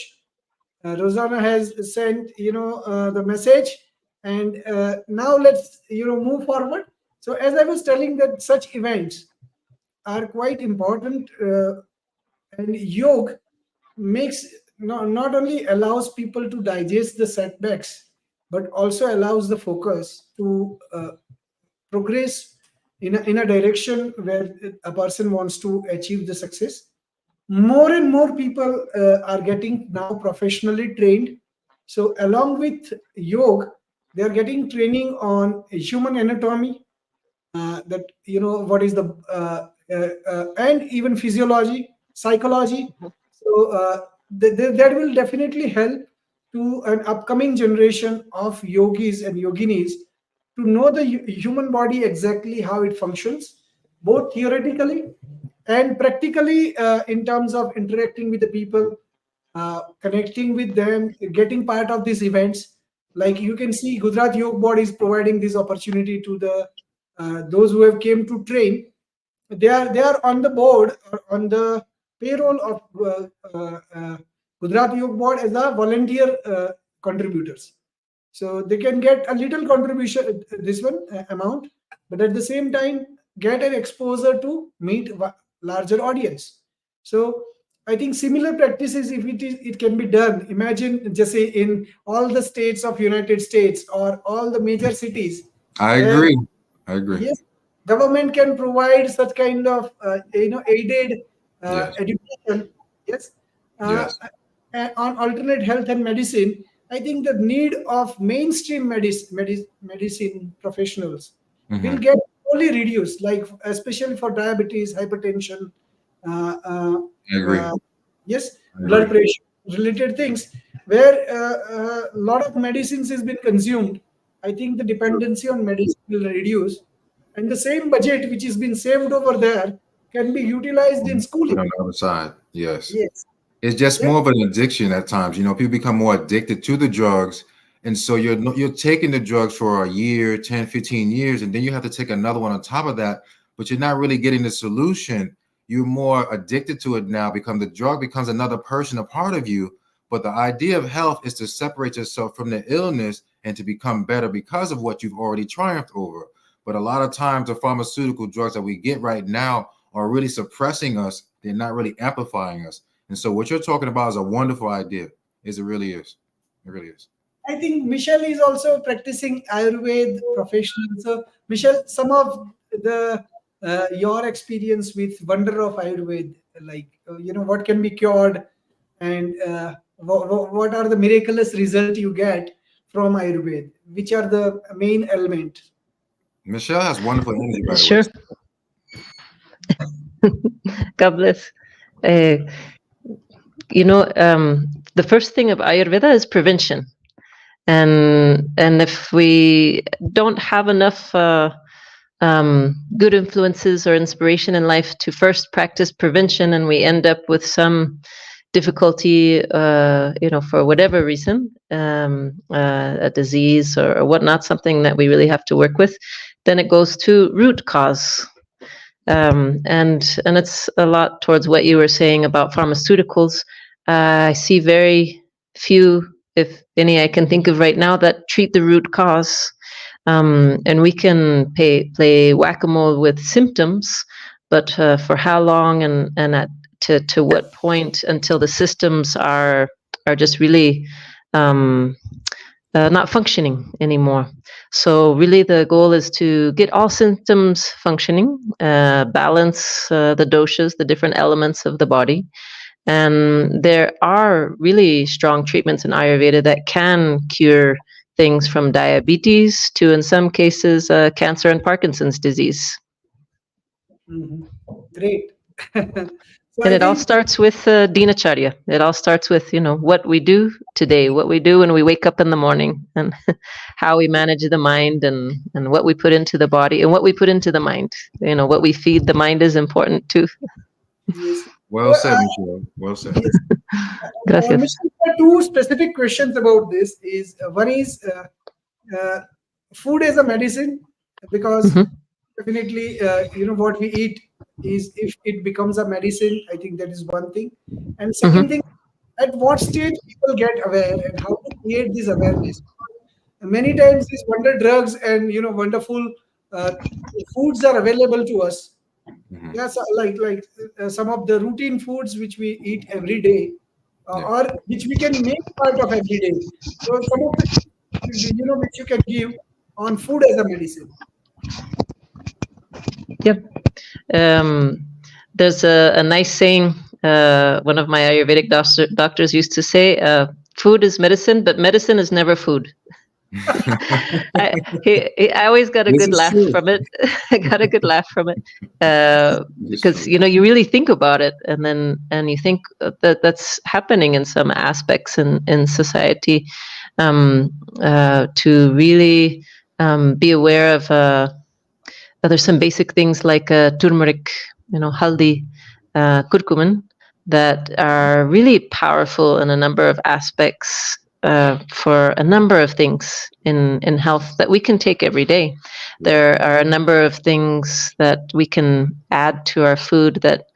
Rosanna has sent the message, and now let's move forward. So as I was telling, that such events are quite important, and yoga makes, not only allows people to digest the setbacks, but also allows the focus to progress in a direction where a person wants to achieve the success. More and more people are getting now professionally trained. So along with yoga, they are getting training on human anatomy, that what is the and even physiology, psychology. So that will definitely help to an upcoming generation of yogis and yoginis to know the human body exactly how it functions, both theoretically and practically, in terms of interacting with the people, connecting with them, getting part of these events. Like you can see, Gujarat Yoga Board is providing this opportunity to the those who have came to train. They are on the board, or on the payroll of Gujarat Yoga Board as a volunteer contributors. So they can get a little contribution, this one amount, but at the same time get an exposure to meet larger audience. So I think similar practices, if it can be done. Imagine, just say, in all the states of United States, or all the major cities, I where, agree. I agree. yes, government can provide such kind of aided Yes. education. Yes, uh, Yes. on alternate health and medicine. I think the need of mainstream medicine professionals will Hmm. get only reduced, like especially for diabetes, hypertension, uh, uh, I agree. uh, yes, I blood agree. pressure related things, where a lot of medicines has been consumed. I think the dependency on medicine will reduce, and the same budget which has been saved over there can be utilized in Put schooling. on the other side. Yes. Yes, It's just yes, more of an addiction at times. People become more addicted to the drugs. And so you're taking the drugs for a year, 10, 15 years, and then you have to take another one on top of that, but you're not really getting the solution. You're more addicted to it now, because the drug becomes another person, a part of you. But the idea of health is to separate yourself from the illness and to become better because of what you've already triumphed over. But a lot of times, the pharmaceutical drugs that we get right now are really suppressing us. They're not really amplifying us. And so what you're talking about is a wonderful idea. It really is. It really is. I think Michelle is also practicing Ayurveda professional. So, Michelle, some of the your experience with wonder of Ayurveda, like what can be cured, and what are the miraculous result you get from Ayurveda? Which are the main elements? Michelle has wonderful energy, by the Sure. way. God bless. Uh, the first thing of Ayurveda is prevention, and if we don't have enough good influences or inspiration in life to first practice prevention, and we end up with some difficulty, for whatever reason, a disease or whatnot, something that we really have to work with, then it goes to root cause. And it's a lot towards what you were saying about pharmaceuticals. I see very few, if any, I can think of right now that treat the root cause. And we can play whack-a-mole with symptoms, but for how long and to what point until the systems are just really not functioning anymore. So really the goal is to get all symptoms functioning, balance the doshas, the different elements of the body. And there are really strong treatments in Ayurveda that can cure things from diabetes to, in some cases, cancer and Parkinson's disease. Great. So And I it all think starts with dinacharya. It all starts with, what we do today, what we do when we wake up in the morning, and how we manage the mind, and what we put into the body and what we put into the mind. What we feed the mind is important too. yes. Well said, Michelle. Well said. Yes. Gracias. Michelle, there are two specific questions about this. One is food as a medicine, because definitely what we eat is, if it becomes a medicine, I think that is one thing. And second thing, at what stage people get aware and how to create this awareness. Many times these wonder drugs and wonderful foods are available to us. Mhm. Yes, like some of the routine foods which we eat every day, Yeah. or which we can make part of every day. So some of the which you can give on food as a medicine. Yep. There's a nice saying. One of my Ayurvedic doctors used to say, "Food is medicine, but medicine is never food." I always got a This good is laugh true. from it. I got a good laugh from it, This is because true. you really think about it, and you think that that's happening in some aspects in society, to really be aware of. There's some basic things like turmeric, haldi, kurkumin, that are really powerful in a number of aspects, for a number of things in health that we can take every day. There are a number of things that we can add to our food that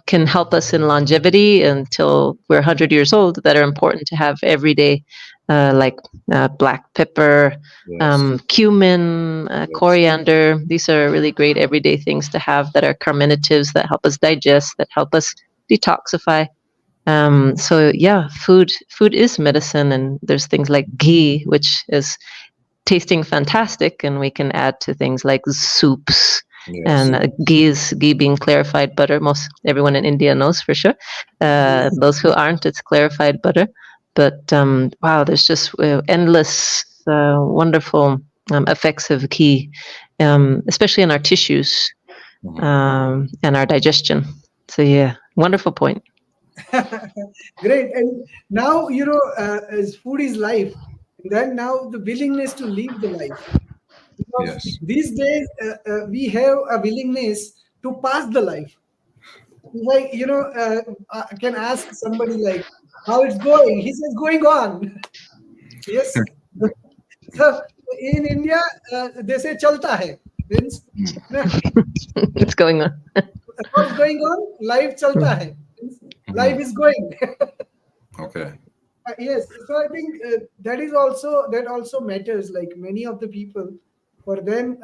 can help us in longevity until we're 100 years old, that are important to have every day, like black pepper, Yes. cumin, Yes. coriander. These are really great everyday things to have that are carminatives, that help us digest, that help us detoxify. So yeah, food is medicine, and there's things like ghee, which is tasting fantastic, and we can add to things like soups. Yes. And ghee being clarified butter. Most everyone in India knows for sure. Those who aren't, it's clarified butter. But wow, there's just endless wonderful effects of ghee, especially in our tissues, and our digestion. So yeah, wonderful point. Great. And now as food is life, then now the willingness to live the life. Because Yes. these days we have a willingness to pass the life. Like I can ask somebody like how it's going. He says going on. Yes. So in India they say chalta hai. Means What's going on? what's going on? Life chalta hai. Means life is going. Okay. Yes, so I think that also matters. Like many of the people, for them,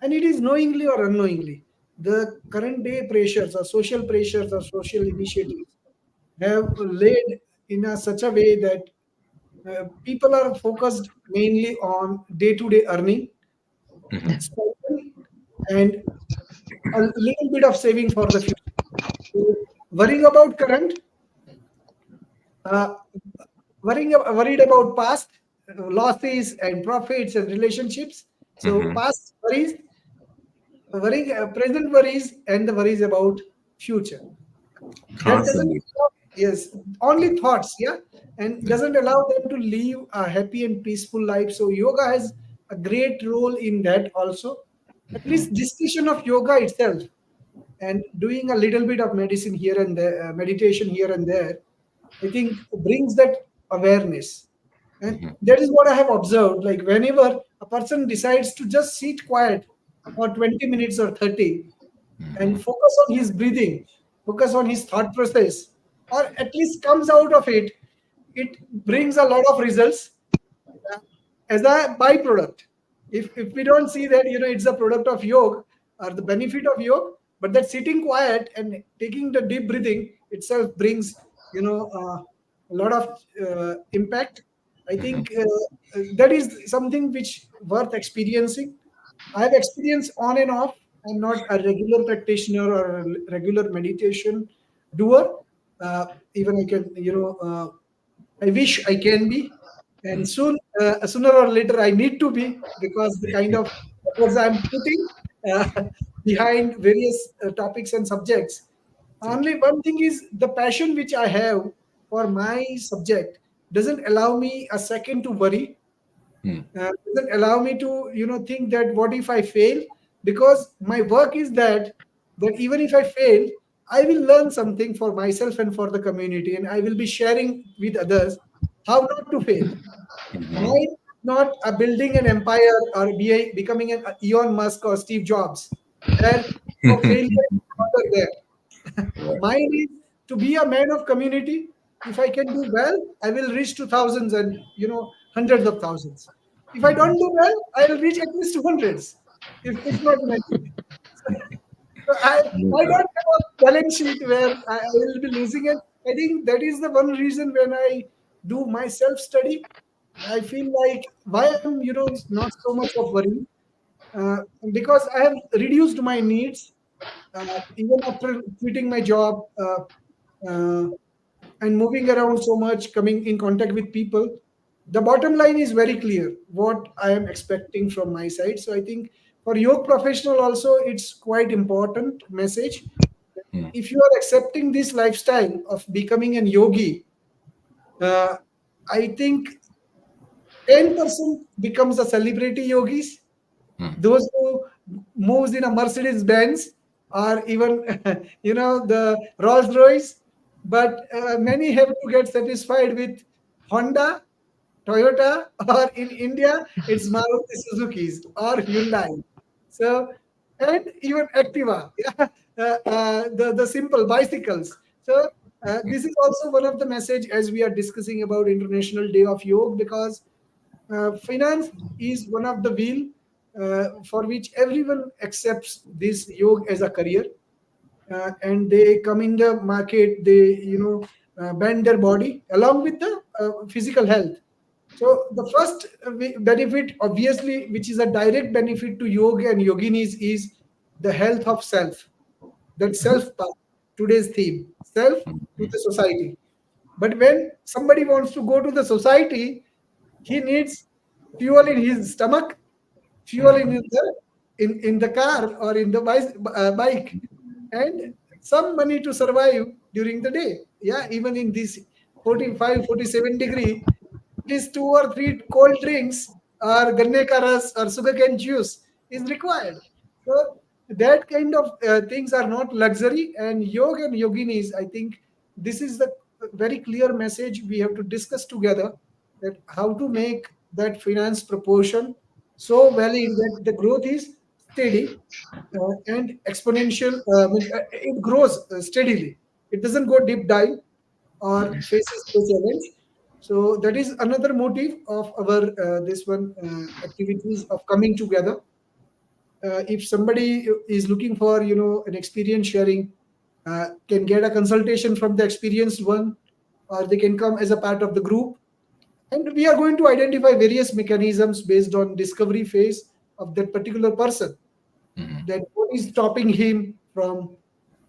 and it is knowingly or unknowingly, the current day pressures or social pressures or social initiatives have laid in such a way that people are focused mainly on day-to-day earning, spending, and a little bit of saving for the future. So worrying about current, uh, worried about past losses and profits and relationships. So past worries, worrying, present worries, and the worries about future. That doesn't, Constantly. yes, only thoughts, yeah, and doesn't allow them to live a happy and peaceful life. So yoga has a great role in that also. At least discussion of yoga itself and doing a little bit of medicine here and there, meditation here and there, I think brings that awareness. And that is what I have observed. Like whenever a person decides to just sit quiet for 20 minutes or 30 and focus on his breathing, focus on his thought process, or at least comes out of it, it brings a lot of results uh, as a byproduct. If we don't see that, it's a product of yoga or the benefit of yoga, but that sitting quiet and taking the deep breathing itself brings, a lot of impact. I think that is something which worth experiencing. I have experience on and off. I'm not a regular practitioner or a regular meditation doer. Even I can, I wish I can be, and sooner or later, I need to be because the kind of efforts I'm putting uh, behind various topics and subjects. Only one thing is the passion which I have for my subject doesn't allow me a second to worry, doesn't allow me to think that what if I fail, because my work is that even if I fail, I will learn something for myself and for the community, and I will be sharing with others how not to fail. Mine is not a building an empire or becoming an Elon Musk or Steve Jobs, where failure is never there. Right. Mine is to be a man of community. If I can do well, I will reach to thousands and hundreds of thousands. If I don't do well, I will reach at least to hundreds, if not many. So I Okay. don't have a balance sheet where I will be losing it. I think that is the one reason when I do my self study, I feel like why I'm not so much of worry, uh, because I have reduced my needs even after quitting my job uh, and moving around so much, coming in contact with people. The bottom line is very clear what I am expecting from my side. So I think for yoga professional also, it's quite important message. If you are accepting this lifestyle of becoming an yogi, uh, I think 10% becomes a celebrity yogis, those who moves in a Mercedes Benz or even the Rolls Royce, but many have to get satisfied with Honda, Toyota, or in India it's Maruti Suzuki's or Hyundai. So, and even Activa, yeah, the simple bicycles. So this is also one of the message as we are discussing about International Day of Yoga, because finance is one of the wheel for which everyone accepts this yoga as a career, and they come in the market. They bend their body along with the physical health. So the first benefit, obviously, which is a direct benefit to yoga and yoginis, is the health of self. That self part, today's theme, self to the society. But when somebody wants to go to the society, he needs fuel in his stomach, fuel in the car or in the bike, and some money to survive during the day. Yeah, even in this 45, 47 degree, at least two or three cold drinks or ganne ka ras or sugarcane juice is required. So that kind of things are not luxury. And yoga and yoginis, I think this is the very clear message we have to discuss together, that how to make that finance proportion so valid that the growth is steady and exponential. It grows steadily. It doesn't go deep dive or faces the challenge. So that is another motive of our this one activities of coming together. if somebody is looking for an experience sharing, can get a consultation from the experienced one, or they can come as a part of the group. And we are going to identify various mechanisms based on discovery phase of that particular person, Mhm. that what is stopping him from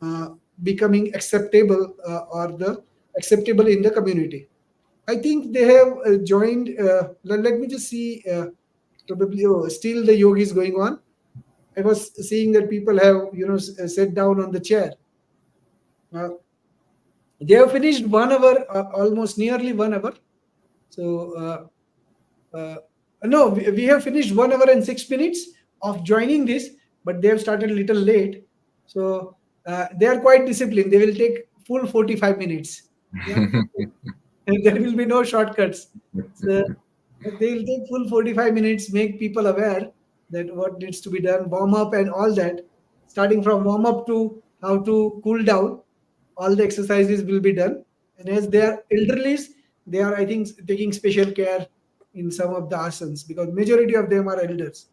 uh, becoming acceptable, or the acceptable in the community. I think they have joined. Let me just see. Probably, still the yoga is going on. I was seeing that people have sat down on the chair. Uh, they have finished 1 hour, almost nearly 1 hour. So uh, no, we have finished 1 hour and 6 minutes of joining this, but they have started a little late. So they are quite disciplined. They will take full 45 minutes. Yeah, and there will be no shortcuts. So they will take full 45 minutes, make people aware that what needs to be done, warm up and all that. Starting from warm up to how to cool down, all the exercises will be done. And as they are elderlies, they are, I think, taking special care in some of the asanas, because majority of them are elders.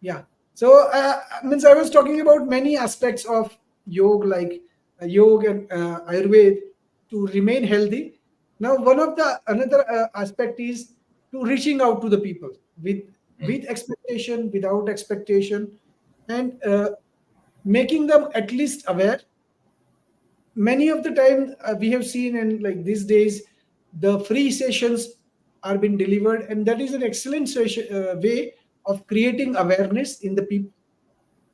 Yeah. So means I was talking about many aspects of yoga, like yoga and Ayurveda, to remain healthy. Now, one of the another aspect is to reaching out to the people with expectation, without expectation, and making them at least aware. Many of the time we have seen, and like these days, the free sessions are being delivered, and that is an excellent way of creating awareness in the people.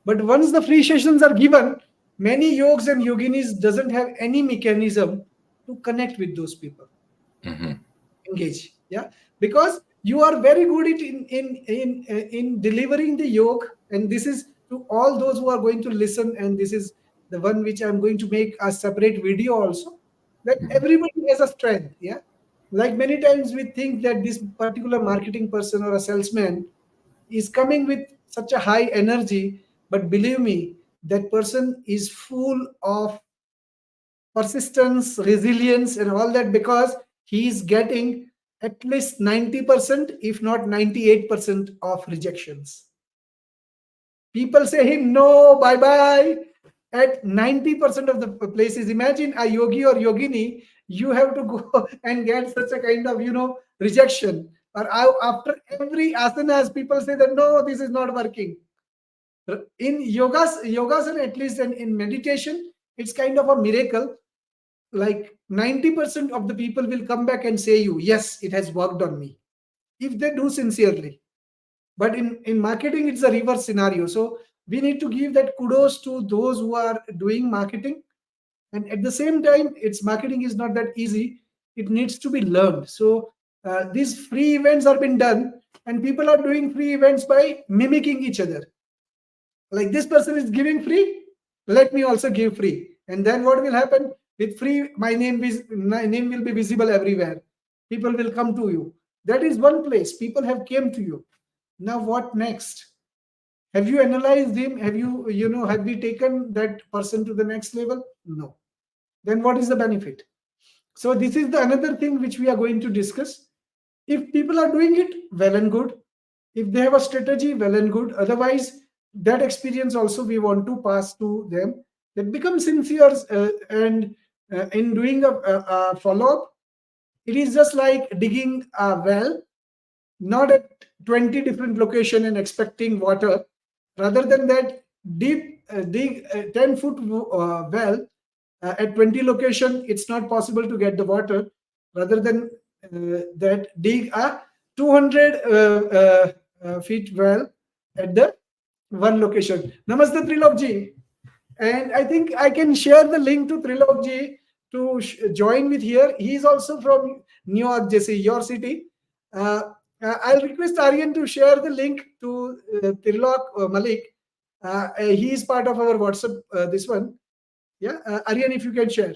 But once the free sessions are given, many yogs and yoginis doesn't have any mechanism to connect with those people, Mhm. engage. Yeah, because you are very good at in delivering the yoga, and this is to all those who are going to listen, and this is the one which I'm going to make a separate video also, that everybody has a strength. Yeah, like many times we think that this particular marketing person or a salesman is coming with such a high energy, but believe me, that person is full of persistence, resilience, and all that, because he is getting at least 90%, if not 98% of rejections. People say him no, bye bye. At 90% of the places, imagine a yogi or yogini, you have to go and get such a kind of rejection. Or after every asanas, people say that no, this is not working. In yogasana, at least, and in meditation, it's kind of a miracle. Like 90% of the people will come back and say you, yes, it has worked on me, if they do sincerely. But in marketing, it's a reverse scenario. So we need to give that kudos to those who are doing marketing. And at the same time, its marketing is not that easy. It needs to be learned. So these free events are being done, and people are doing free events by mimicking each other. Like, this person is giving free, let me also give free. And then what will happen? With free, my name will be visible everywhere. People will come to you. That is one place. People have came to you. Now what next? Have you analyzed him? Have we taken that person to the next level? No. Then what is the benefit? So this is the another thing which we are going to discuss. If people are doing it, well and good. If they have a strategy, well and good. Otherwise, that experience also we want to pass to them. That become sincere, and in doing a follow-up, it is just like digging a well, not at 20 different location and expecting water. Rather than that, dig a 10-foot well at 20 location, it's not possible to get the water. Rather than that, dig a 200 feet well at the one location. Namaste, Trilokji. And I think I can share the link to Trilokji to join with here. He is also from New York, Jesse, your city. Uh, I'll request Aryan to share the link to Trilok Malik. He is part of our WhatsApp, this one. Yeah, Aryan, if you can share.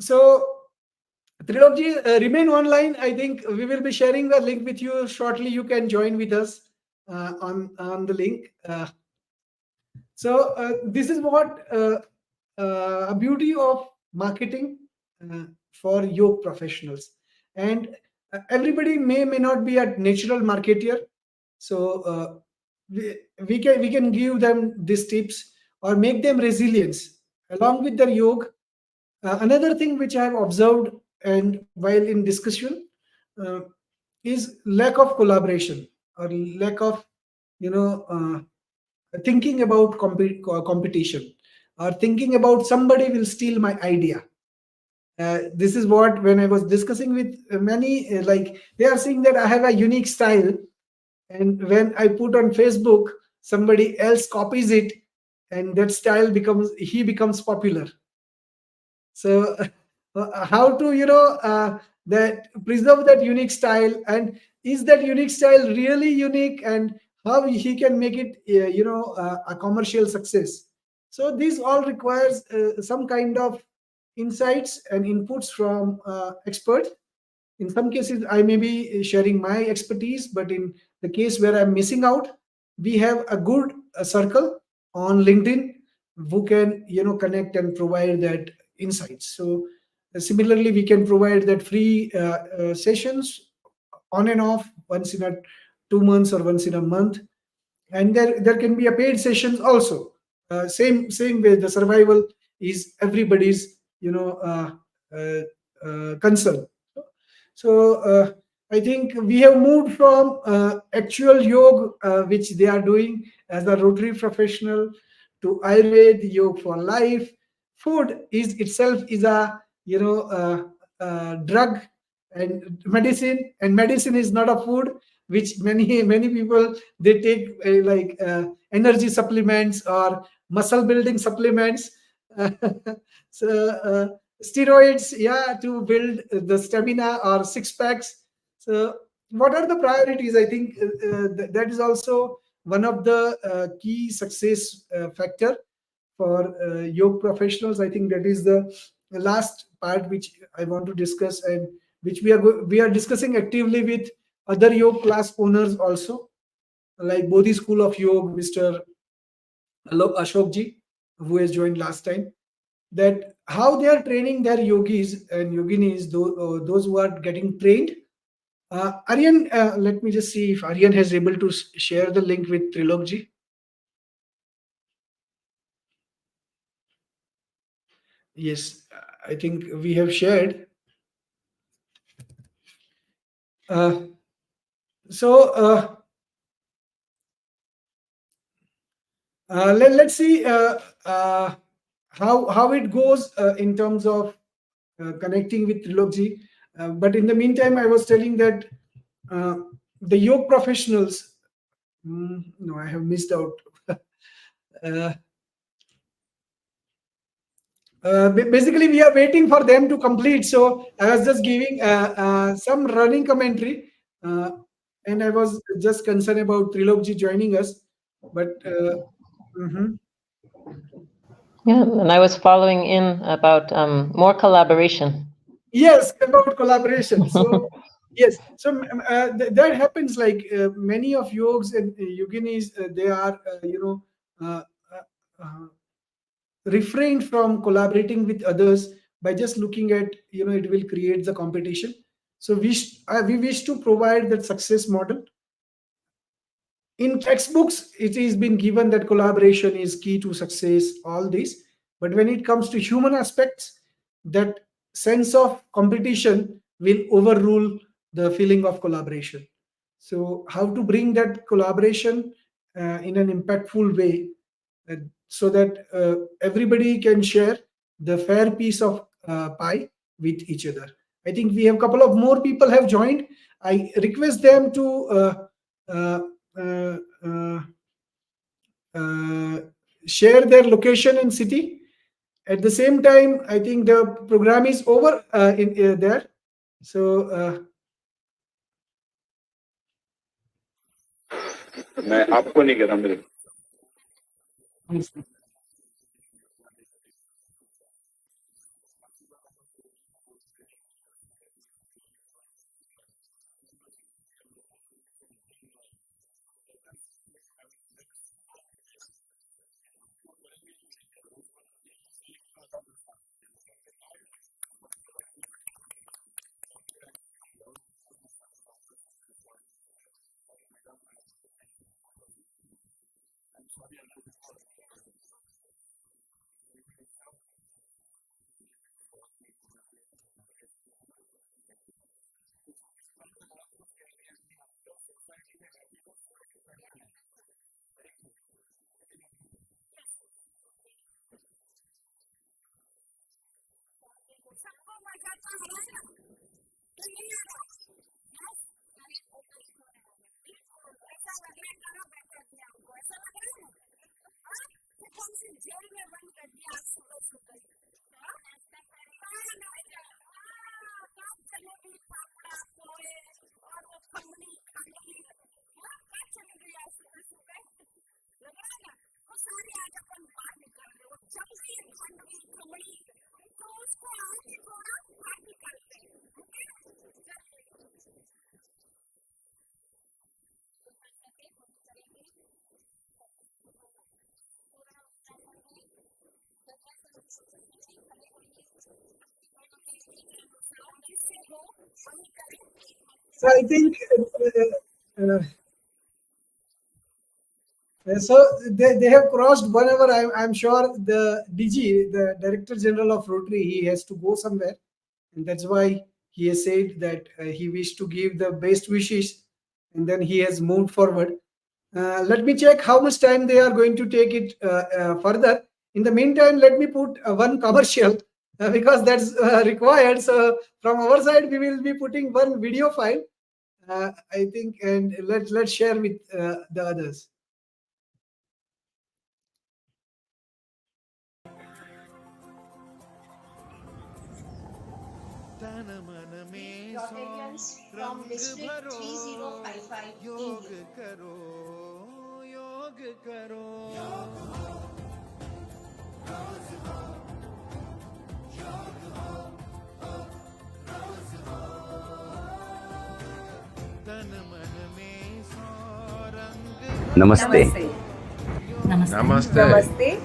So, Trilokji, remain online. I think we will be sharing the link with you shortly. You can join with us on the link. So this is what a beauty of marketing for yoga professionals. And everybody may not be a natural marketer. So we can give them these tips or make them resilience along with their yoga. Another thing which I have observed and while in discussion uh, is lack of collaboration or lack of thinking about competition or thinking about somebody will steal my idea. This is what when I was discussing with many, like they are saying that I have a unique style, and when I put on Facebook, somebody else copies it, and that style becomes popular. So how to that preserve that unique style, and is that unique style really unique, and how he can make it a commercial success. So these all requires some kind of insights and inputs from experts. In some cases I may be sharing my expertise, but in the case where I'm missing out, we have a good circle on LinkedIn who can connect and provide that insights. So similarly we can provide that free sessions on and off, once in a 2 months or once in a month, and there can be a paid sessions also. Same way, the survival is everybody's uh, concern. So I think we have moved from actual yoga, which they are doing as a Rotary professional, to Ayurveda yoga for life. Food is itself is a drug and medicine, and medicine is not a food, which many people they take energy supplements or muscle building supplements. So steroids, yeah, to build the stamina or six packs. So what are the priorities? I think that is also one of the key success factor for yoga professionals. I think that is the last part which I want to discuss, and which we are discussing actively with other yoga class owners also, like Bodhi School of Yoga, Mr. Ashok ji, who has joined last time, that how they are training their yogis and yoginis, those who are getting trained. Aryan, let me just see if Aryan has able to share the link with Trilokji. Yes, I think we have shared. Uh, so let's see how it goes in terms of connecting with Trilokji. But in the meantime, I was telling that uh, the yoga professionals. No, I have missed out. uh, Basically, we are waiting for them to complete. So I was just giving some running commentary, uh, and I was just concerned about Trilokji joining us. But mhm. Yeah, and I was following in about more collaboration. Yes, about collaboration. So yes, so that happens. Like many of yogs and yoginis, they are uh, uh, uh, refrained from collaborating with others by just looking at it will create the competition. So we wish to provide that success model. In textbooks it is been given that collaboration is key to success, all this, but when it comes to human aspects, that sense of competition will overrule the feeling of collaboration. So how to bring that collaboration in an impactful way, uh, so that everybody can share the fair piece of pie with each other. I think we have a couple of more people have joined. I request them to uh, uh, uh, uh, share their location and city. At the same time, I think the program is over in there. So मैं आपको नहीं कह रहा मेरे So I think so they have crossed whenever I'm sure the DG, the Director General of Rotary, he has to go somewhere, and that's why he has said that he wished to give the best wishes, and then he has moved forward. Let me check how much time they are going to take it further. In the meantime, let me put one commercial because that's required. So from our side, we will be putting one video file, I think, and let's share with the others. Rotarians from District 3055 India. Namaste. Namaste.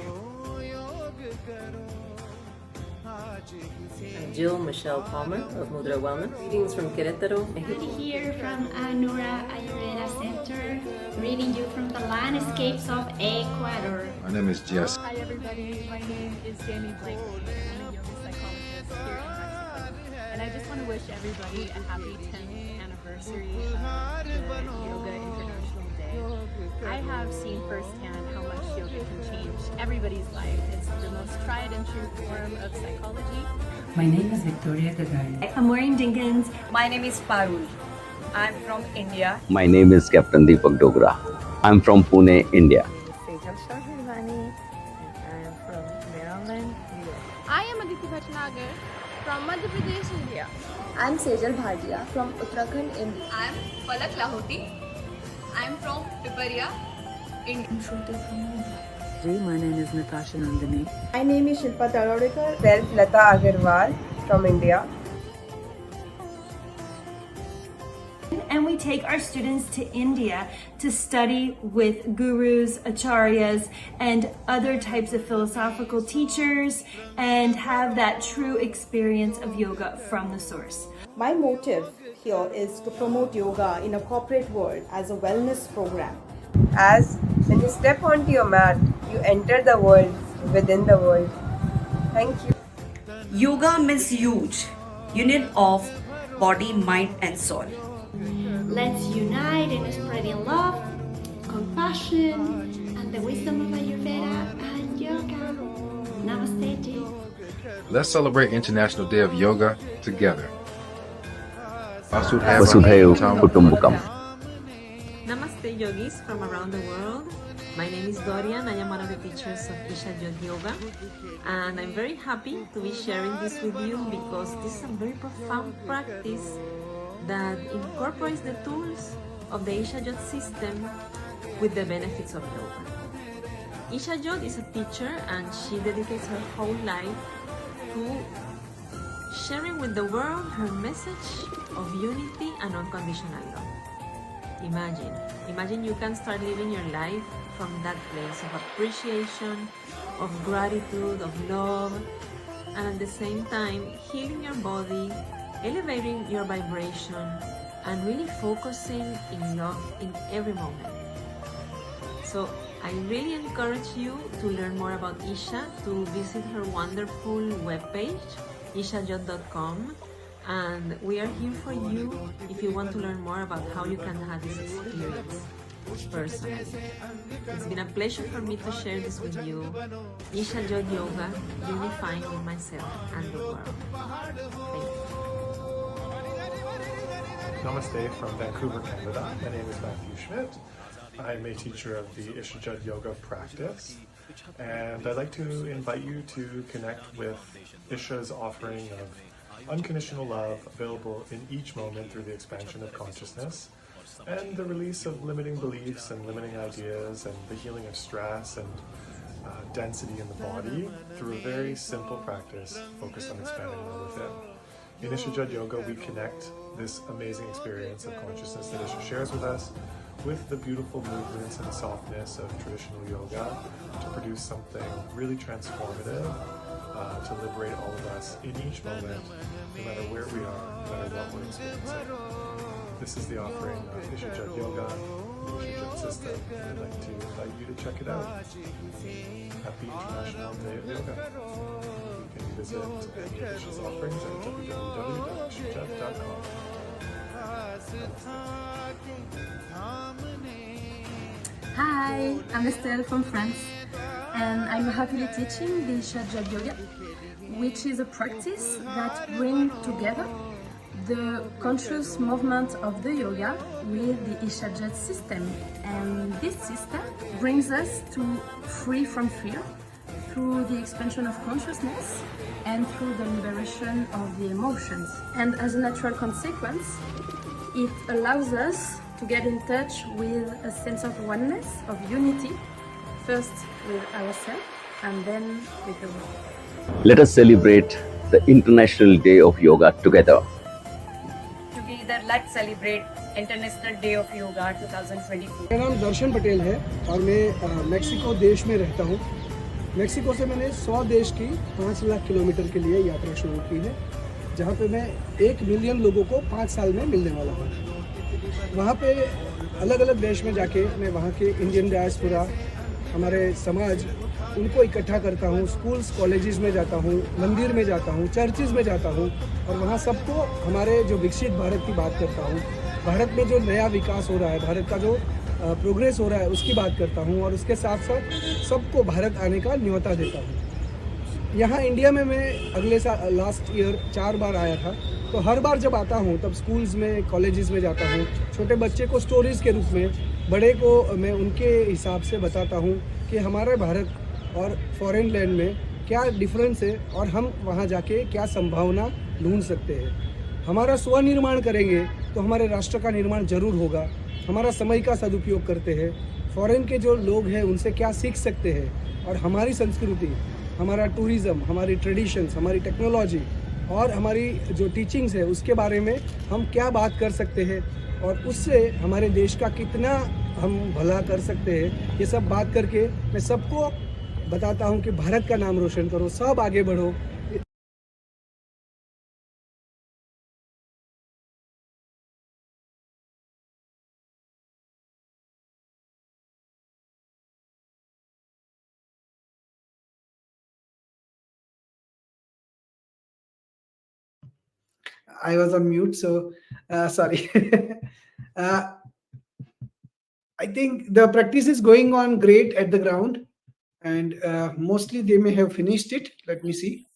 I'm Jill Michelle Palmer of Mudra Wellness. Greetings from Querétaro, Mexico. Here from Anura Ayurveda Center, greeting you from the landscapes of Ecuador. My name is Jess. Hi everybody, my name is Danny Blakely. I'm a yoga psychologist here in Mexico. And I just want to wish everybody a happy 10th anniversary of the Yoga International Day. I have seen firsthand how much yoga can change everybody's life. It's the most tried and true form of psychology. My name is Victoria Gagari. I'm Maureen Dinkins. My name is Parul. I'm from India. My name is Captain Deepak Dogra. I'm from Pune, India. Sejal Shahirvani. I'm from Maryland, New York. I am Aditi Bhatnagar from Madhya Pradesh, India. I'm Sejal Bhatia from Uttarakhand, India. I'm Palak Lahoti. I'm from Piparia, India. I'm Shruti from Mumbai. My name is Natasha Nandini. My name is Shilpa Tarodekar. Self Lata Agarwal from India. And we take our students to India to study with gurus, acharyas, and other types of philosophical teachers and have that true experience of yoga from the source. My motive here is to promote yoga in a corporate world as a wellness program. As when you step onto your mat, you enter the world within the world. Thank you. Yoga means huge, unit of body, mind and soul. Let's unite in spreading love, compassion, and the wisdom of Ayurveda and yoga. Namaste, Ji. Let's celebrate International Day of Yoga together. Vasudhaiva Kutumbakam. Namaste yogis from around the world. My name is Dorian. I am one of the teachers of Gujarat Yoga, and I'm very happy to be sharing this with you because this is a very profound practice that incorporates the tools of the Isha Jot system with the benefits of yoga. Isha Jot is a teacher and she dedicates her whole life to sharing with the world her message of unity and unconditional love. Imagine you can start living your life from that place of appreciation, of gratitude, of love, and at the same time healing your body, elevating your vibration, and really focusing in love in every moment. So I really encourage you to learn more about Isha, to visit her wonderful webpage, ishajot.com. And we are here for you if you want to learn more about how you can have this experience personally. It's been a pleasure for me to share this with you. Isha Jot Yoga, unifying with myself and the world. Thank you. Namaste from Vancouver, Canada. My name is Matthew Schmidt. I'm a teacher of the Ishajat Yoga practice, and I'd like to invite you to connect with Isha's offering of unconditional love available in each moment through the expansion of consciousness and the release of limiting beliefs and limiting ideas and the healing of stress and density in the body through a very simple practice focused on expanding love within. In Ishajat Yoga, we connect this amazing experience of consciousness that Isha shares with us with the beautiful movements and softness of traditional yoga to produce something really transformative, to liberate all of us in each moment, no matter where we are, no matter what we're experiencing. This is the offering of Ishajat Yoga, the Ishajat system, and I'd like to invite you to check it out. Happy International Day of Yoga. You can visit any of Isha's offerings at www.ishajat.com. Hi, I'm Estelle from France, and I'm happily teaching the Ishajat Yoga, which is a practice that brings together the conscious movement of the yoga with the Ishajat system. And this system brings us to free from fear through the expansion of consciousness and through the liberation of the emotions. And as a natural consequence, it allows us to get in touch with a sense of oneness, of unity, first with ourselves and then with the world. Let us celebrate the International Day of Yoga together. Together, let's celebrate International Day of Yoga 2024. मेरा नाम दर्शन पटेल है और मैं Mexico देश में रहता हूँ। Mexico से मैंने 100 देश की 5 लाख किलोमीटर के लिए यात्रा शुरू की है, जहाँ पे मैं 1 मिलियन लोगों को 5 साल में मिलने वाला हूँ। वहाँ पे अलग अलग देश में जाके मैं वहाँ के इंडियन डायस्पोरा, हमारे समाज, उनको इकट्ठा करता हूँ। स्कूल्स कॉलेजेस में जाता हूँ, मंदिर में जाता हूँ, चर्चेज में जाता हूँ और वहाँ सबको हमारे जो विकसित भारत की बात करता हूँ। भारत में जो नया विकास हो रहा है, भारत का जो प्रोग्रेस हो रहा है, उसकी बात करता हूँ और उसके साथ साथ सबको भारत आने का न्योता देता हूँ। यहाँ इंडिया में मैं अगले साल लास्ट ईयर 4 बार आया था, तो हर बार जब आता हूँ तब स्कूल्स में, कॉलेजेस में जाता हूँ। छोटे बच्चे को स्टोरीज़ के रूप में, बड़े को मैं उनके हिसाब से बताता हूँ कि हमारे भारत और फॉरेन लैंड में क्या डिफरेंस है और हम वहाँ जाके क्या संभावना ढूंढ सकते हैं। हमारा स्वनिर्माण करेंगे तो हमारे राष्ट्र का निर्माण जरूर होगा। हमारा समय का सदुपयोग करते हैं, फॉरेन के जो लोग हैं उनसे क्या सीख सकते हैं और हमारी संस्कृति, हमारा टूरिज़्म, हमारी ट्रेडिशंस, हमारी टेक्नोलॉजी और हमारी जो टीचिंग्स है उसके बारे में हम क्या बात कर सकते हैं और उससे हमारे देश का कितना हम भला कर सकते हैं। ये सब बात करके मैं सबको बताता हूँ कि भारत का नाम रोशन करो, सब आगे बढ़ो। I was on mute, so sorry. I think the practice is going on great at the ground, and mostly they may have finished it. Let me see.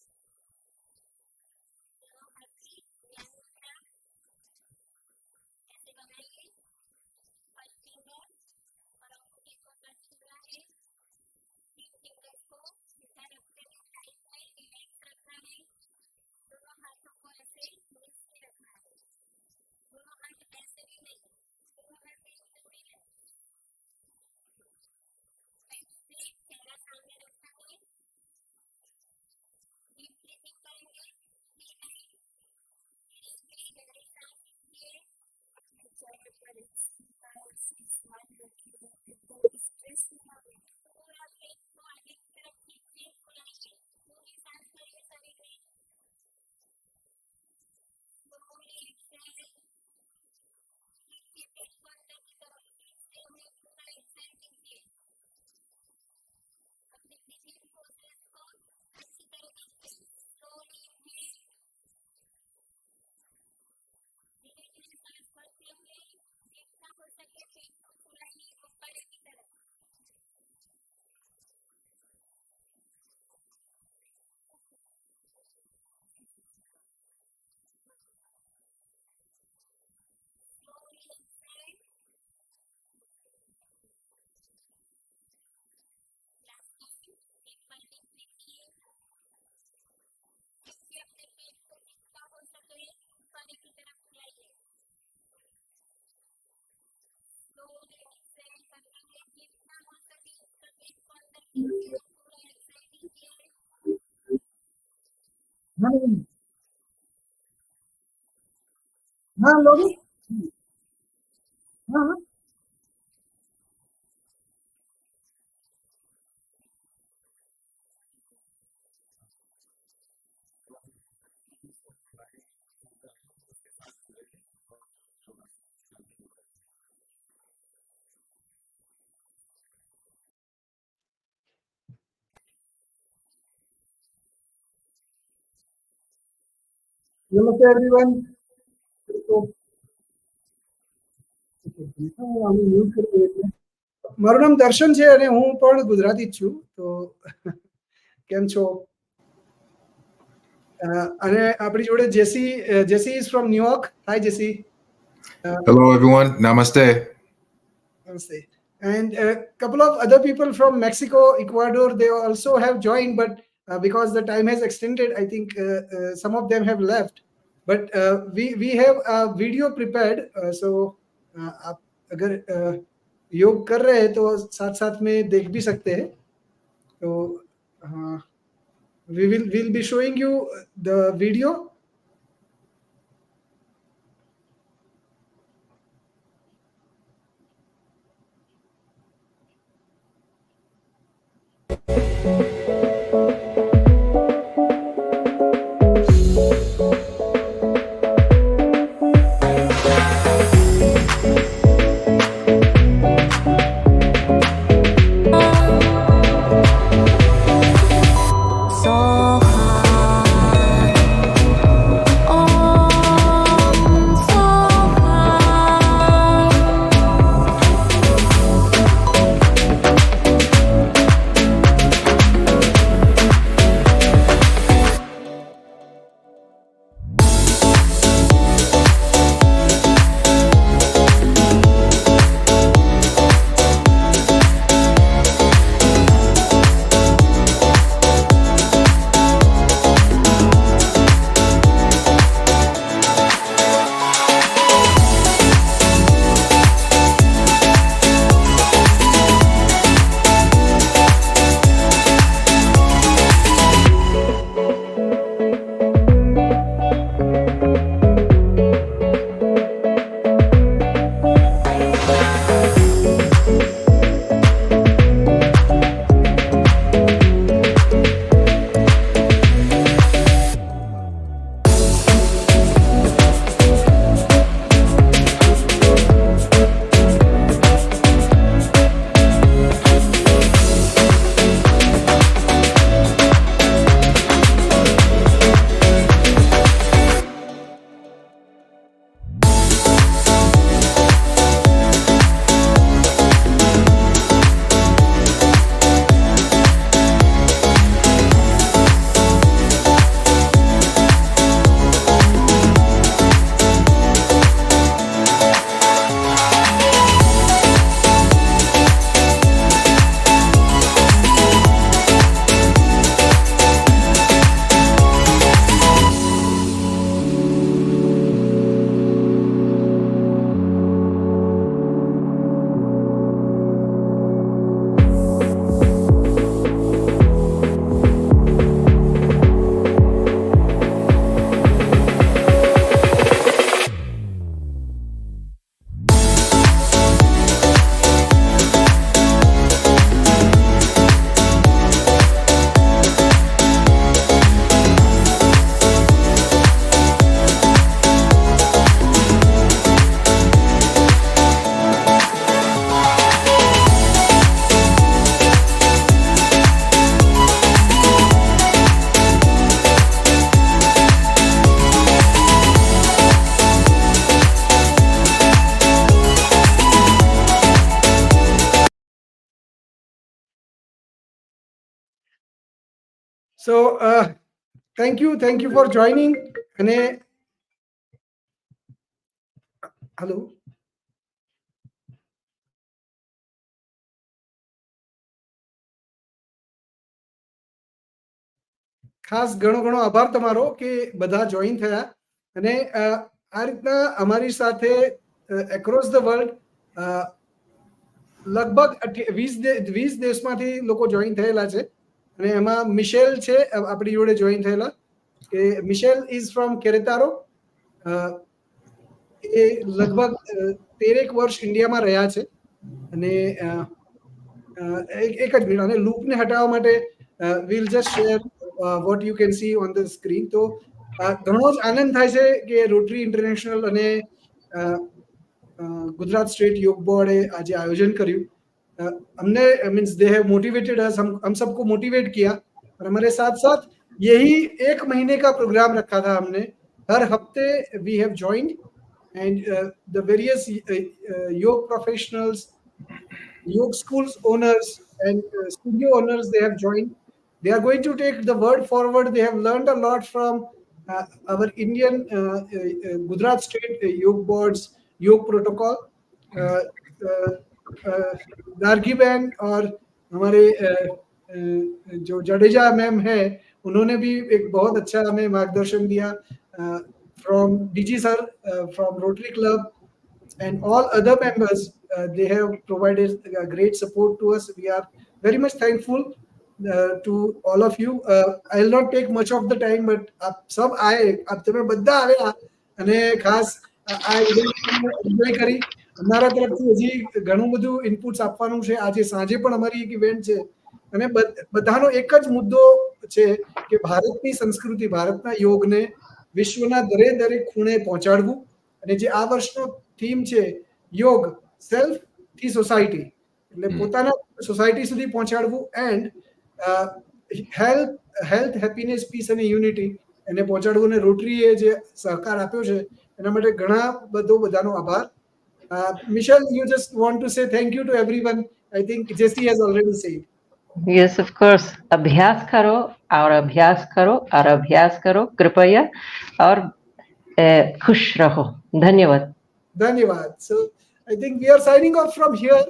हाँ लोगे हाँ हाँ नमस्ते एवरीवन મારું નામ દર્શન છે અને હું પણ ગુજરાતી જ છું તો કેમ છો અને આપણી જોડે Jessie is from New York hi Jessie Hello, everyone. Namaste. Namaste. And a couple of other people from Mexico, Ecuador, they also have joined, but because the time has extended, I think some of them have left. But we have a video prepared, so आप अगर योग कर रहे हैं तो साथ साथ में देख भी सकते हैं तो we'll be showing you the video. So thank you for joining. અને hello. ખાસ ઘણો ઘણો આભાર તમારો કે બધા જોઈન થયા અને આ રીતના અમારી સાથે એક્રોસ ધ વર્લ્ડ લગભગ 20 દેશમાંથી લોકો જોઈન થયેલા છે અને એમાં મિશેલ છે આપણી જોડે જોઈન થયેલા કે મિશેલ ઇઝ ફ્રોમ કેરેતારો. એ લગભગ 13 વર્ષ ઇન્ડિયામાં રહ્યા છે અને એક જ મિનિટ અને લૂપને હટાવવા માટે we'll just share what you can see on the screen. તો ઘણો જ આનંદ થાય છે કે રોટરી ઇન્ટરનેશનલ અને गुजरात स्टेट योग बोर्ड आज आयोजन કર્યું. हमने मीन्स दे हैव मोटिवेटेड अस, हम सबको मोटिवेट किया और हमारे साथ साथ यही 1 महीने का प्रोग्राम रखा था हमने. हर हफ्ते we have joined and the various yoga professionals, yoga schools owners and studio owners, they have joined. They are going to take the word forward. They have learned a lot from our Indian Gujarat State Yoga Board's योग protocol. Gargi बहन और हमारे जो Jadeja ma'am है उन्होंने भी एक बहुत अच्छा हमें मार्गदर्शन दिया from DG sir, from rotary club and all other members. They have provided great support to us. We are very much thankful to all of you. I'll not take much of the time, but આપ સબ આए, આપ તમે બધા આવ્યા અને ખાસ આ enjoy કરી. અમારા તરફથી હજી ઘણું બધું ઇનપુટ્સ આપવાનું છે. આજે સાંજે પણ અમારી એક ઇવેન્ટ છે અને બધાનો એક જ મુદ્દો છે કે ભારતની સંસ્કૃતિ, ભારતના યોગને વિશ્વના દરેક ખૂણે પહોંચાડવું. અને જે આ વર્ષનો થીમ છે યોગ સેલ્ફ થી સોસાયટી, એટલે પોતાના સોસાયટી સુધી પહોંચાડવું એન્ડ હેલ્થ હેપીનેસ પીસ અને યુનિટી એને પહોંચાડવું. અને રોટરીએ જે સહકાર આપ્યો છે એના માટે ઘણા બધાનો આભાર. Michelle, you just want to say thank you to everyone. I think Jessie has already said. Yes, of course. अभ्यास करो और अभ्यास करो और अभ्यास करो कृपया और खुश रहो. धन्यवाद. धन्यवाद. So I think we are signing off from here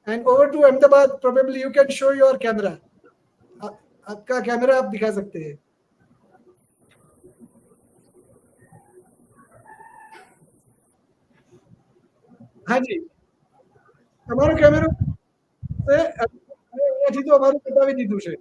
and over to Ahmedabad. Probably you can show your camera. आपका कैमरा आप दिखा सकते हैं. हाँ जी, તમારો કેમેરો અહીંયાથી તો અમારું બતાવી દીધું છે.